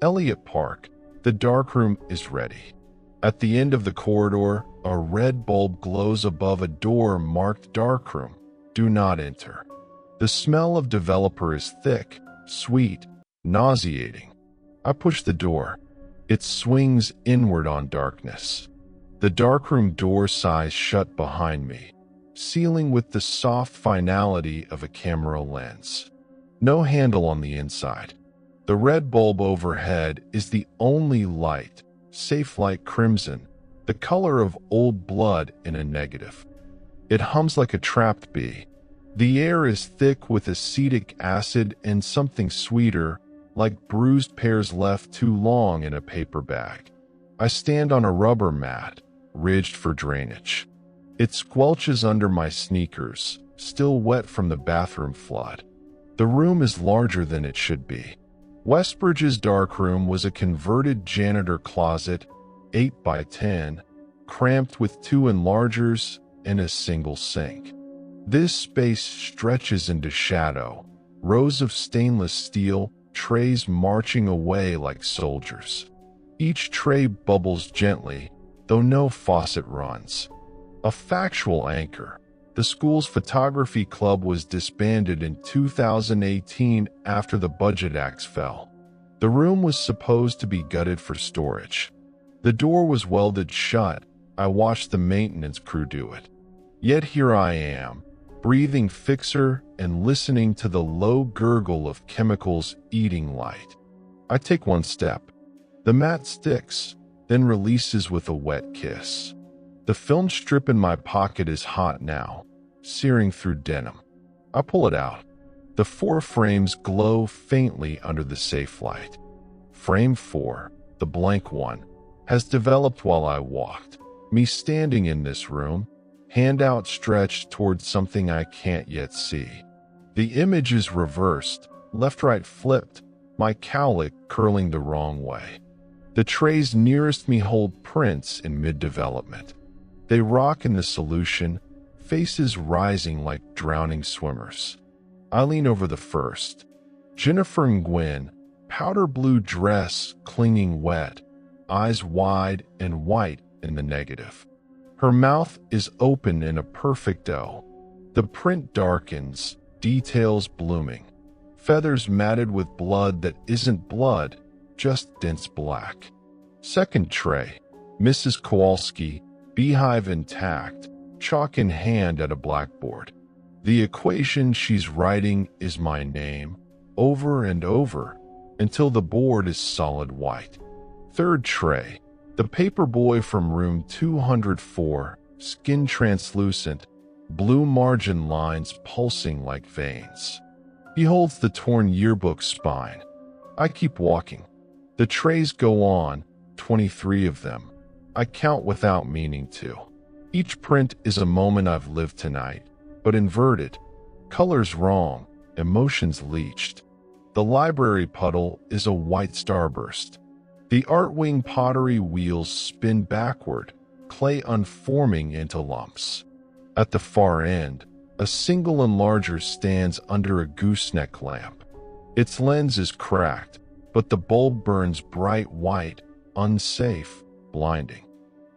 Speaker 1: Elliot Park, the darkroom is ready. At the end of the corridor, a red bulb glows above a door marked darkroom. Do not enter. The smell of developer is thick, sweet, nauseating. I push the door. It swings inward on darkness. The darkroom door sighs shut behind me, sealing with the soft finality of a camera lens. No handle on the inside. The red bulb overhead is the only light, safe like crimson, the color of old blood in a negative. It hums like a trapped bee. The air is thick with acetic acid and something sweeter, like bruised pears left too long in a paper bag. I stand on a rubber mat, ridged for drainage. It squelches under my sneakers, still wet from the bathroom flood. The room is larger than it should be. Westbridge's darkroom was a converted janitor closet, 8 by 10, cramped with 2 enlargers and a single sink. This space stretches into shadow, rows of stainless steel trays marching away like soldiers. Each tray bubbles gently, though no faucet runs. A factual anchor. The school's photography club was disbanded in 2018 after the Budget Act fell. The room was supposed to be gutted for storage. The door was welded shut. I watched the maintenance crew do it. Yet here I am, breathing fixer and listening to the low gurgle of chemicals eating light. I take one step. The mat sticks, then releases with a wet kiss. The film strip in my pocket is hot now, searing through denim. I pull it out. The 4 frames glow faintly under the safe light. Frame 4, the blank one, has developed while I walked. Me standing in this room, hand outstretched towards something I can't yet see. The image is reversed, left-right flipped, my cowlick curling the wrong way. The trays nearest me hold prints in mid-development. They rock in the solution, faces rising like drowning swimmers. I lean over the first. Jennifer and Gwen, powder blue dress clinging wet, eyes wide and white in the negative. Her mouth is open in a perfect O. The print darkens, details blooming. Feathers matted with blood that isn't blood, just dense black. Second tray, Mrs. Kowalski, beehive intact, chalk in hand at a blackboard. The equation she's writing is my name, over and over, until the board is solid white. Third tray, the paper boy from room 204, skin translucent, blue margin lines pulsing like veins. He holds the torn yearbook spine. I keep walking. The trays go on, 23 of them. I count without meaning to. Each print is a moment I've lived tonight, but inverted. Colors wrong, emotions leached. The library puddle is a white starburst. The art wing pottery wheels spin backward, clay unforming into lumps. At the far end, a single enlarger stands under a gooseneck lamp. Its lens is cracked, but the bulb burns bright white, unsafe, blinding.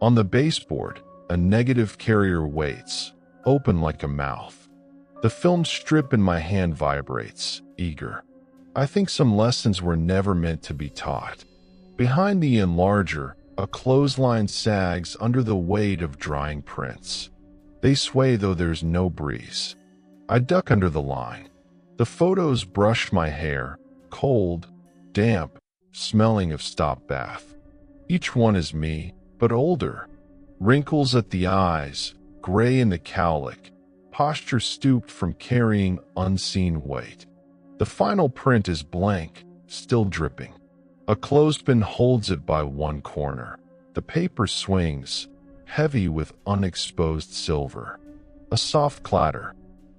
Speaker 1: On the baseboard, a negative carrier waits, open like a mouth. The film strip in my hand vibrates, eager. I think some lessons were never meant to be taught. Behind the enlarger, a clothesline sags under the weight of drying prints. They sway though there's no breeze. I duck under the line. The photos brush my hair, cold, damp, smelling of stop bath. Each one is me, but older. Wrinkles at the eyes, gray in the cowlick, posture stooped from carrying unseen weight. The final print is blank, still dripping. A clothespin holds it by one corner. The paper swings, heavy with unexposed silver. A soft clatter.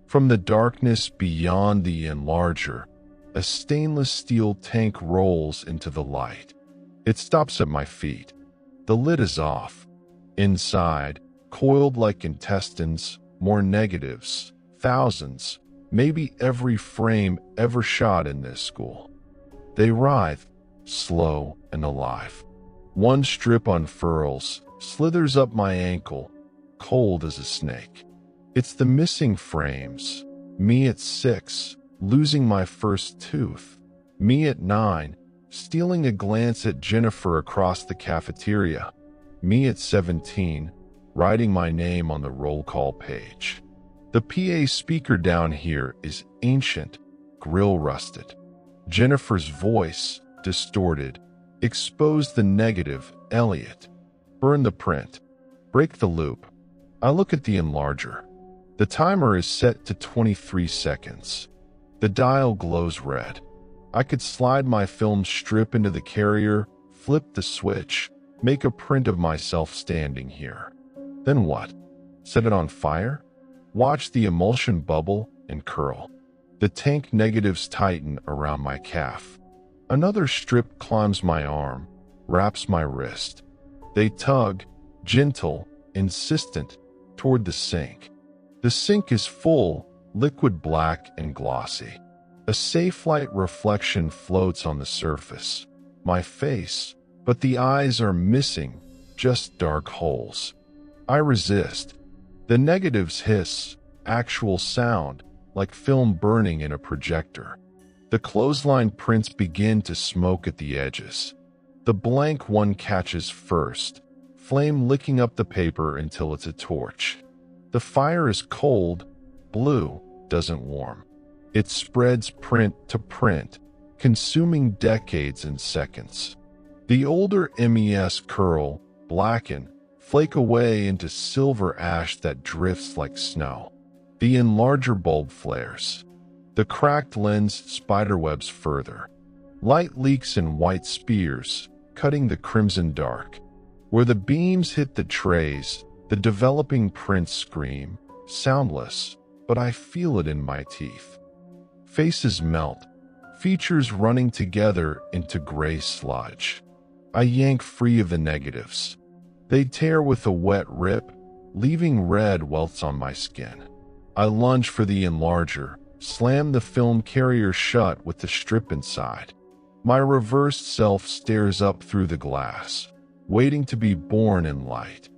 Speaker 1: From the darkness beyond the enlarger, a stainless steel tank rolls into the light. It stops at my feet. The lid is off. Inside, coiled like intestines, more negatives, thousands, maybe every frame ever shot in this school. They writhe, slow and alive. One strip unfurls, slithers up my ankle, cold as a snake. It's the missing frames. Me at 6, losing my first tooth. Me at 9, stealing a glance at Jennifer across the cafeteria. Me at 17, writing my name on the roll call page. The PA speaker down here is ancient, grill rusted. Jennifer's voice, distorted, exposed the negative, Elliot. Burn the print. Break the loop. I look at the enlarger. The timer is set to 23 seconds. The dial glows red. I could slide my film strip into the carrier, flip the switch, make a print of myself standing here. Then what? Set it on fire? Watch the emulsion bubble and curl. The tank negatives tighten around my calf. Another strip climbs my arm, wraps my wrist. They tug, gentle, insistent, toward the sink. The sink is full, liquid black and glossy. A safe light reflection floats on the surface. My face, but the eyes are missing, just dark holes. I resist. The negatives hiss, actual sound, like film burning in a projector. The clothesline prints begin to smoke at the edges. The blank one catches first, flame licking up the paper until it's a torch. The fire is cold, blue, doesn't warm. It spreads print to print, consuming decades in seconds. The older MES curl, blacken, flake away into silver ash that drifts like snow. The enlarger bulb flares. The cracked lens spiderwebs further. Light leaks in white spears, cutting the crimson dark. Where the beams hit the trays, the developing prints scream, soundless, but I feel it in my teeth. Faces melt, features running together into gray sludge. I yank free of the negatives. They tear with a wet rip, leaving red welts on my skin. I lunge for the enlarger, slam the film carrier shut with the strip inside. My reversed self stares up through the glass. waiting to be born in light.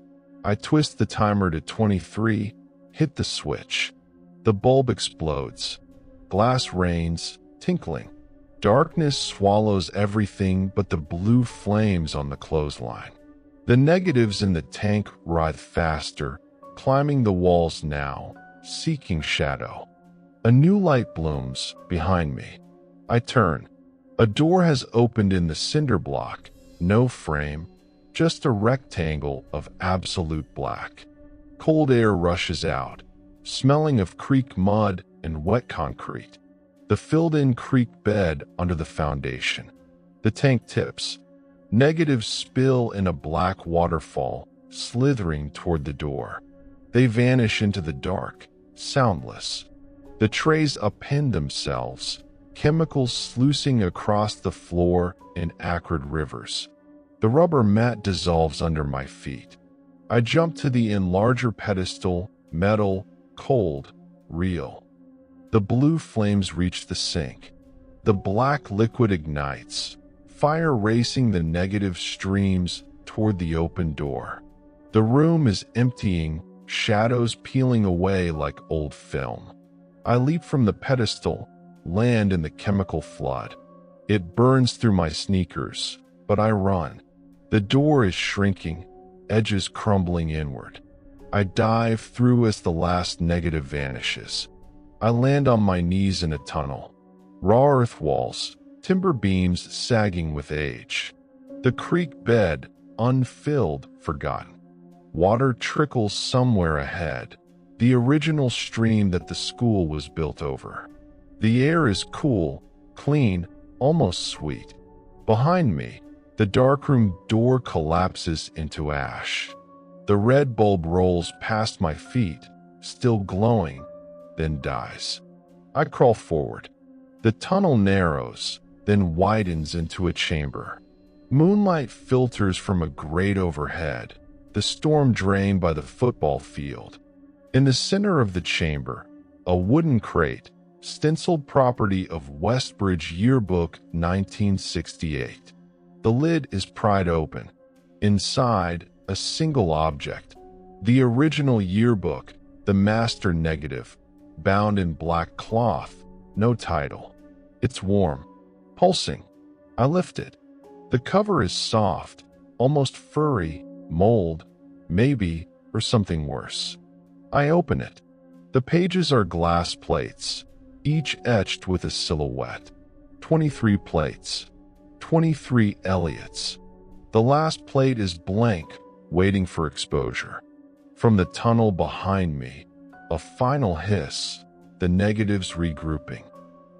Speaker 1: I twist the timer to 23, hit the switch. The bulb explodes. Glass rains, tinkling. Darkness swallows everything but the blue flames on the clothesline. The negatives in the tank writhe faster, climbing the walls now, seeking shadow. A new light blooms behind me. I turn. A door has opened in the cinder block, no frame, just a rectangle of absolute black. Cold air rushes out, smelling of creek mud and wet concrete. The filled-in creek bed under the foundation. The tank tips. Negatives spill in a black waterfall, slithering toward the door. They vanish into the dark, soundless. The trays append themselves, chemicals sluicing across the floor in acrid rivers. The rubber mat dissolves under my feet. I jump to the enlarger pedestal, metal, cold, real. The blue flames reach the sink. The black liquid ignites, fire racing the negative streams toward the open door. The room is emptying, shadows peeling away like old film. I leap from the pedestal, land in the chemical flood. It burns through my sneakers, but I run. The door is shrinking, edges crumbling inward. I dive through as the last negative vanishes. I land on my knees in a tunnel. Raw earth walls, timber beams sagging with age. The creek bed, unfilled, forgotten. Water trickles somewhere ahead, the original stream that the school was built over. The air is cool, clean, almost sweet. Behind me, the darkroom door collapses into ash. The red bulb rolls past my feet, still glowing, then dies. I crawl forward. The tunnel narrows, then widens into a chamber. Moonlight filters from a grate overhead, the storm drained by the football field. In the center of the chamber, a wooden crate, stenciled property of Westbridge Yearbook 1968. The lid is pried open. Inside, a single object. The original yearbook, the master negative, bound in black cloth, no title. It's warm, pulsing. I lift it. The cover is soft, almost furry, mold, maybe, or something worse. I open it. The pages are glass plates, each etched with a silhouette. 23 plates. 23 Elliots. The last plate is blank, waiting for exposure. From the tunnel behind me, a final hiss, the negatives regrouping.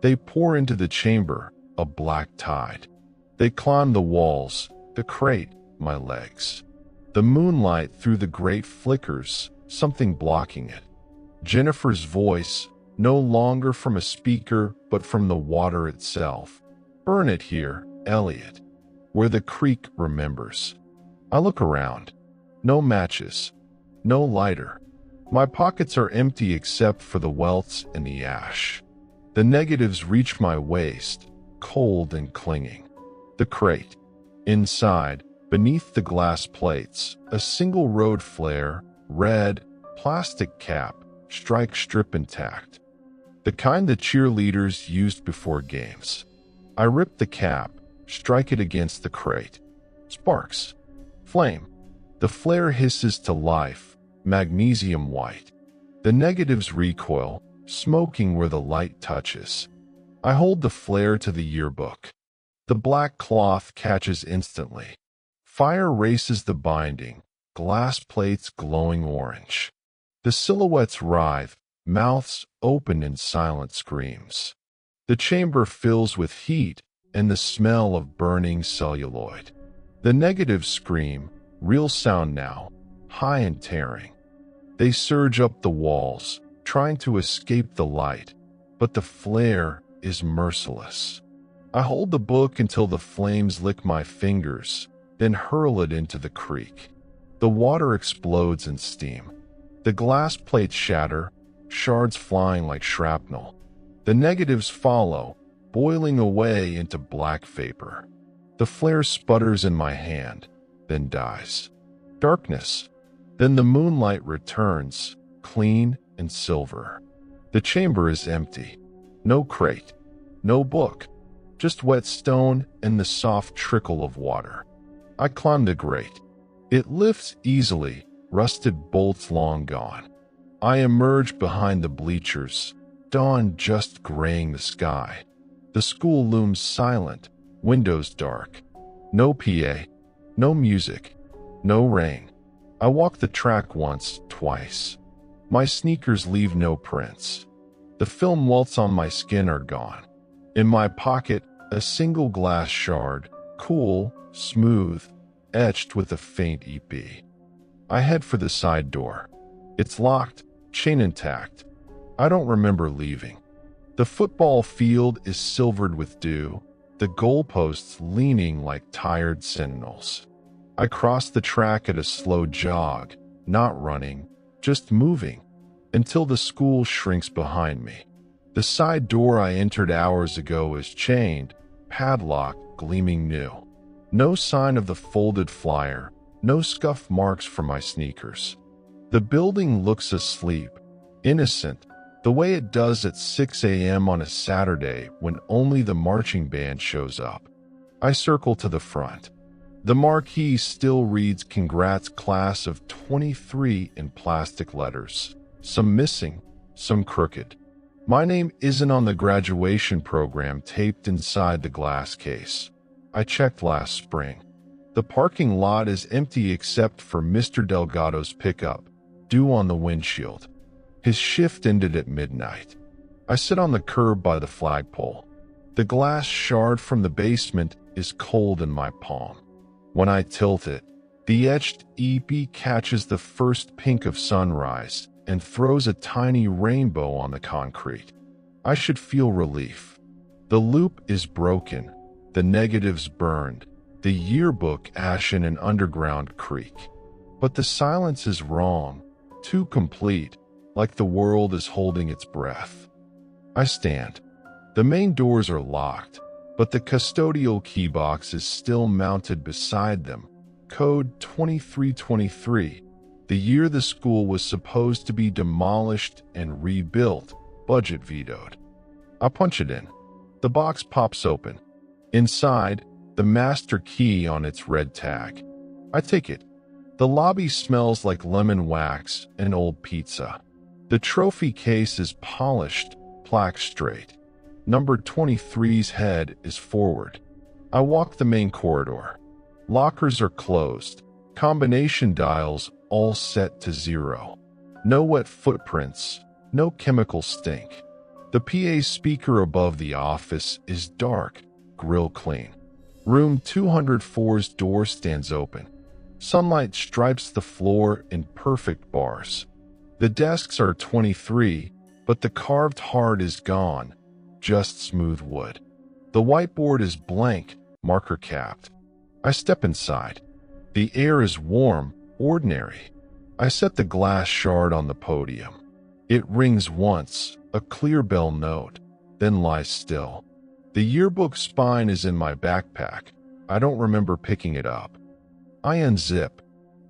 Speaker 1: They pour into the chamber, a black tide. They climb the walls, the crate, my legs. The moonlight through the grate flickers, something blocking it. Jennifer's voice, no longer from a speaker, but from the water itself. Burn it here, Elliot, where the creek remembers. I look around. No matches. No lighter. My pockets are empty except for the welts and the ash. The negatives reach my waist, cold and clinging. The crate. Inside, beneath the glass plates, a single road flare, red, plastic cap, strike strip intact. The kind the cheerleaders used before games. I rip the cap, strike it against the crate. Sparks. Flame. The flare hisses to life, magnesium white. The negatives recoil, smoking where the light touches. I hold the flare to the yearbook. The black cloth catches instantly. Fire races the binding, glass plates glowing orange. The silhouettes writhe, mouths open in silent screams. The chamber fills with heat and the smell of burning celluloid. The negatives scream, real sound now, high and tearing. They surge up the walls, trying to escape the light, but the flare is merciless. I hold the book until the flames lick my fingers, then hurl it into the creek. The water explodes in steam. The glass plates shatter, shards flying like shrapnel. The negatives follow, boiling away into black vapor. The flare sputters in my hand. then dies. Darkness. Then the moonlight returns, clean and silver. The chamber is empty. No crate, no book, just wet stone and the soft trickle of water. I climb the grate. It lifts easily, rusted bolts long gone. I emerge behind the bleachers, dawn just graying the sky. The school looms silent, windows dark. No PA, no music, no rain. I walk the track once, twice. My sneakers leave no prints. The film welts on my skin are gone. In my pocket, a single glass shard, cool, smooth, etched with a faint EP. I head for the side door. It's locked, chain intact. I don't remember leaving. The football field is silvered with dew, the goalposts leaning like tired sentinels. I cross the track at a slow jog, not running, just moving, until the school shrinks behind me. The side door I entered hours ago is chained, padlocked, gleaming new. No sign of the folded flyer, no scuff marks from my sneakers. The building looks asleep, innocent, the way it does at 6 a.m. on a Saturday when only the marching band shows up. I circle to the front. The marquee still reads "Congrats Class of 23" in plastic letters, some missing, some crooked. My name isn't on the graduation program taped inside the glass case. I checked last spring. The parking lot is empty except for Mr. Delgado's pickup, due on the windshield. His shift ended at midnight. I sit on the curb by the flagpole. The glass shard from the basement is cold in my palm. When I tilt it, the etched EP catches the first pink of sunrise and throws a tiny rainbow on the concrete. I should feel relief. The loop is broken, the negatives burned, the yearbook ash in an underground creek. But the silence is wrong, too complete, like the world is holding its breath. I stand. The main doors are locked, but the custodial key box is still mounted beside them. Code 2323, the year the school was supposed to be demolished and rebuilt, budget vetoed. I punch it in. The box pops open. Inside, the master key on its red tag. I take it. The lobby smells like lemon wax and old pizza. The trophy case is polished, plaque straight. Number 23's head is forward. I walk the main corridor. Lockers are closed. Combination dials all set to 0. No wet footprints. No chemical stink. The PA speaker above the office is dark, grill clean. Room 204's door stands open. Sunlight stripes the floor in perfect bars. The desks are 23, but the carved heart is gone. Just smooth wood. The whiteboard is blank, marker capped. I step inside. The air is warm, ordinary. I set the glass shard on the podium. It rings once, a clear bell note, then lies still. The yearbook spine is in my backpack. I don't remember picking it up. I unzip.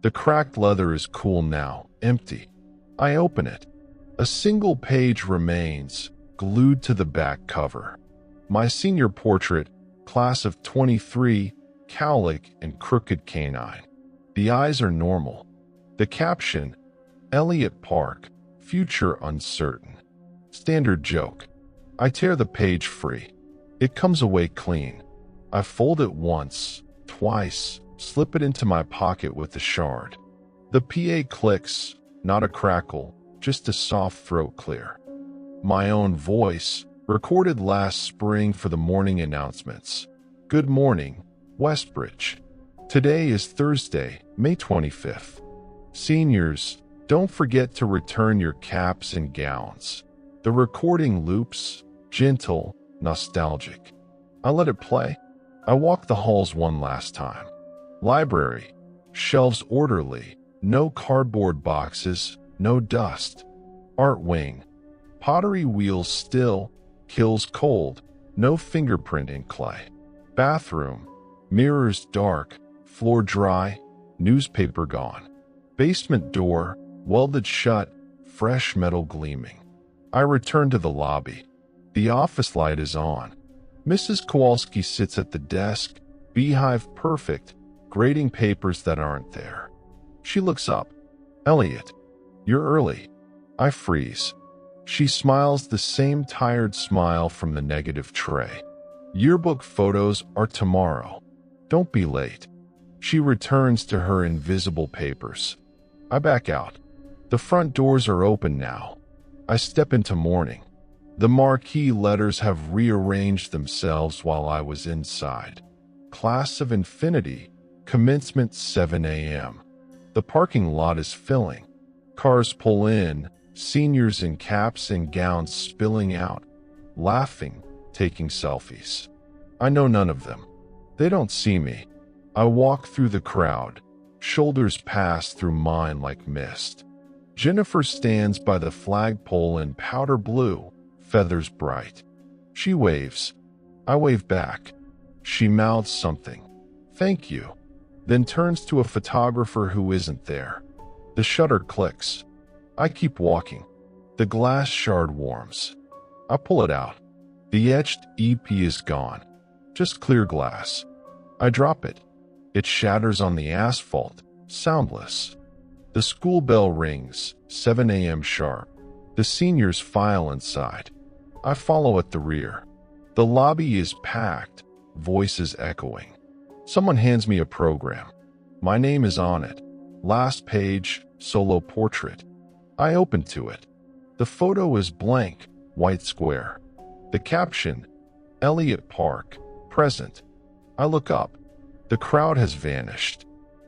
Speaker 1: The cracked leather is cool now, empty. I open it. A single page remains, glued to the back cover. My senior portrait, class of 23, cowlick and crooked canine. The eyes are normal. The caption, Elliot Park, future uncertain. Standard joke. I tear the page free. It comes away clean. I fold it once, twice, slip it into my pocket with the shard. The PA clicks, not a crackle, just a soft throat clear. My own voice, recorded last spring for the morning announcements. Good morning, Westbridge. Today is Thursday, May 25th. Seniors, don't forget to return your caps and gowns. The recording loops, gentle, nostalgic. I let it play. I walk the halls one last time. Library, shelves orderly, no cardboard boxes, no dust. Art wing, pottery wheels still, kills cold, no fingerprint in clay. Bathroom, mirrors dark, floor dry, newspaper gone. Basement door, welded shut, fresh metal gleaming. I return to the lobby. The office light is on. Mrs. Kowalski sits at the desk, beehive perfect, grading papers that aren't there. She looks up. Elliot, you're early. I freeze. She smiles the same tired smile from the negative tray. Yearbook photos are tomorrow. Don't be late. She returns to her invisible papers. I back out. The front doors are open now. I step into morning. The marquee letters have rearranged themselves while I was inside. Class of Infinity, commencement 7 a.m. The parking lot is filling. Cars pull in, seniors in caps and gowns spilling out, laughing, taking selfies. I know none of them. They don't see me. I walk through the crowd. Shoulders pass through mine like mist. Jennifer stands by the flagpole in powder blue, feathers bright. She waves. I wave back. She mouths something. Thank you. Then turns to a photographer who isn't there. The shutter clicks. I keep walking. The glass shard warms. I pull it out. The etched EP is gone. Just clear glass. I drop it. It shatters on the asphalt, soundless. The school bell rings, 7 a.m. sharp. The seniors file inside. I follow at the rear. The lobby is packed, voices echoing. Someone hands me a program. My name is on it. Last page, solo portrait. I open to it. The photo is blank, white square. The caption, Elliot Park, present. I look up. The crowd has vanished.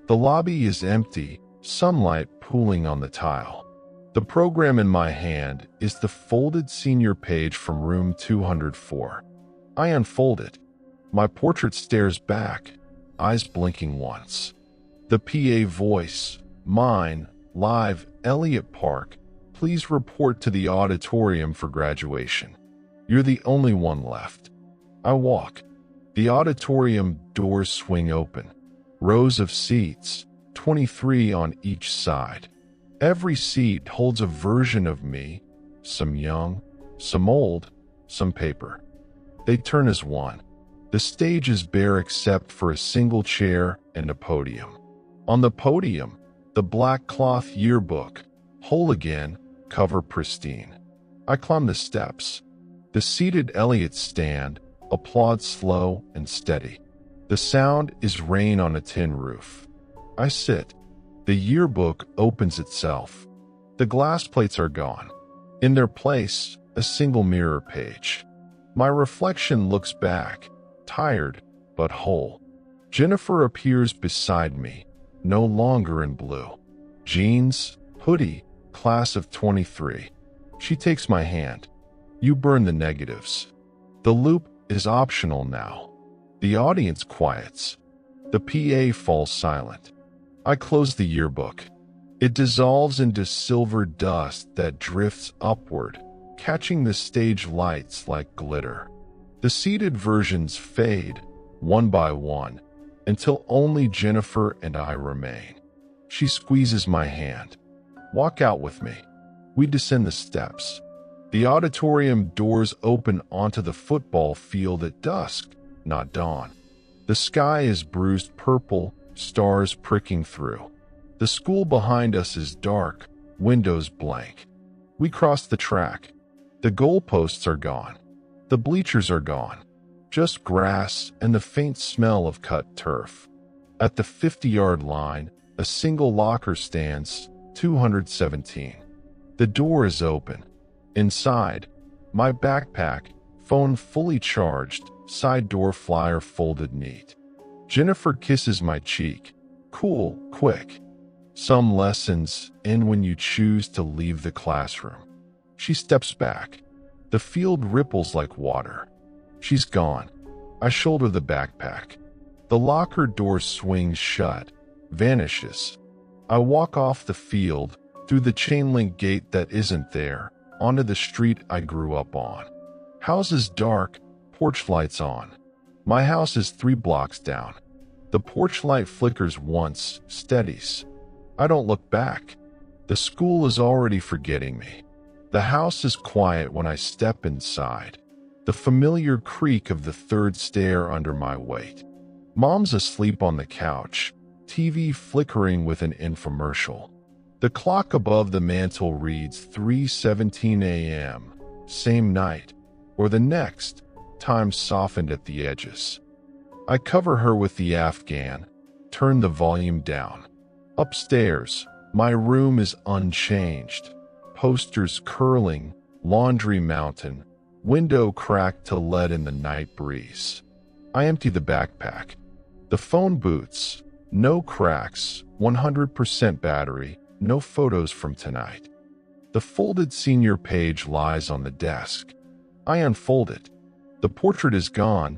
Speaker 1: The lobby is empty, sunlight pooling on the tile. The program in my hand is the folded senior page from room 204. I unfold it. My portrait stares back, eyes blinking once. The PA voice, mine, live, Elliot Park, please report to the auditorium for graduation. You're the only one left. I walk. The auditorium doors swing open. Rows of seats, 23 on each side. Every seat holds a version of me, some young, some old, some paper. They turn as one. The stage is bare except for a single chair and a podium. On the podium, the black cloth yearbook, whole again, cover pristine. I climb the steps. The seated Elliot stand, applaud slow and steady. The sound is rain on a tin roof. I sit. The yearbook opens itself. The glass plates are gone. In their place, a single mirror page. My reflection looks back, tired but whole. Jennifer appears beside me, no longer in blue. Jeans, hoodie, class of 23. She takes my hand. You burn the negatives. The loop is optional now. The audience quiets. The PA falls silent. I close the yearbook. It dissolves into silver dust that drifts upward, catching the stage lights like glitter. The seated versions fade, one by one, until only Jennifer and I remain. She squeezes my hand. Walk out with me. We descend the steps. The auditorium doors open onto the football field at dusk, not dawn. The sky is bruised purple, stars pricking through. The school behind us is dark, windows blank. We cross the track. The goalposts are gone. The bleachers are gone. Just grass and the faint smell of cut turf. At the 50-yard line, a single locker stands, 217. The door is open. Inside, my backpack, phone fully charged, side door flyer folded neat. Jennifer kisses my cheek. Cool, quick. Some lessons end when you choose to leave the classroom. She steps back. The field ripples like water. She's gone. I shoulder the backpack. The locker door swings shut, vanishes. I walk off the field, through the chain-link gate that isn't there, onto the street I grew up on. Houses dark, porch lights on. My house is 3 blocks down. The porch light flickers once, steadies. I don't look back. The school is already forgetting me. The house is quiet when I step inside. The familiar creak of the third stair under my weight. Mom's asleep on the couch, TV flickering with an infomercial. The clock above the mantel reads 3:17 a.m. Same night, or the next, time softened at the edges. I cover her with the Afghan, turn the volume down. Upstairs, my room is unchanged. Posters curling, laundry mountain, window cracked to let in the night breeze. I empty the backpack. The phone boots, no cracks, 100% battery, no photos from tonight. The folded senior page lies on the desk. I unfold it. The portrait is gone,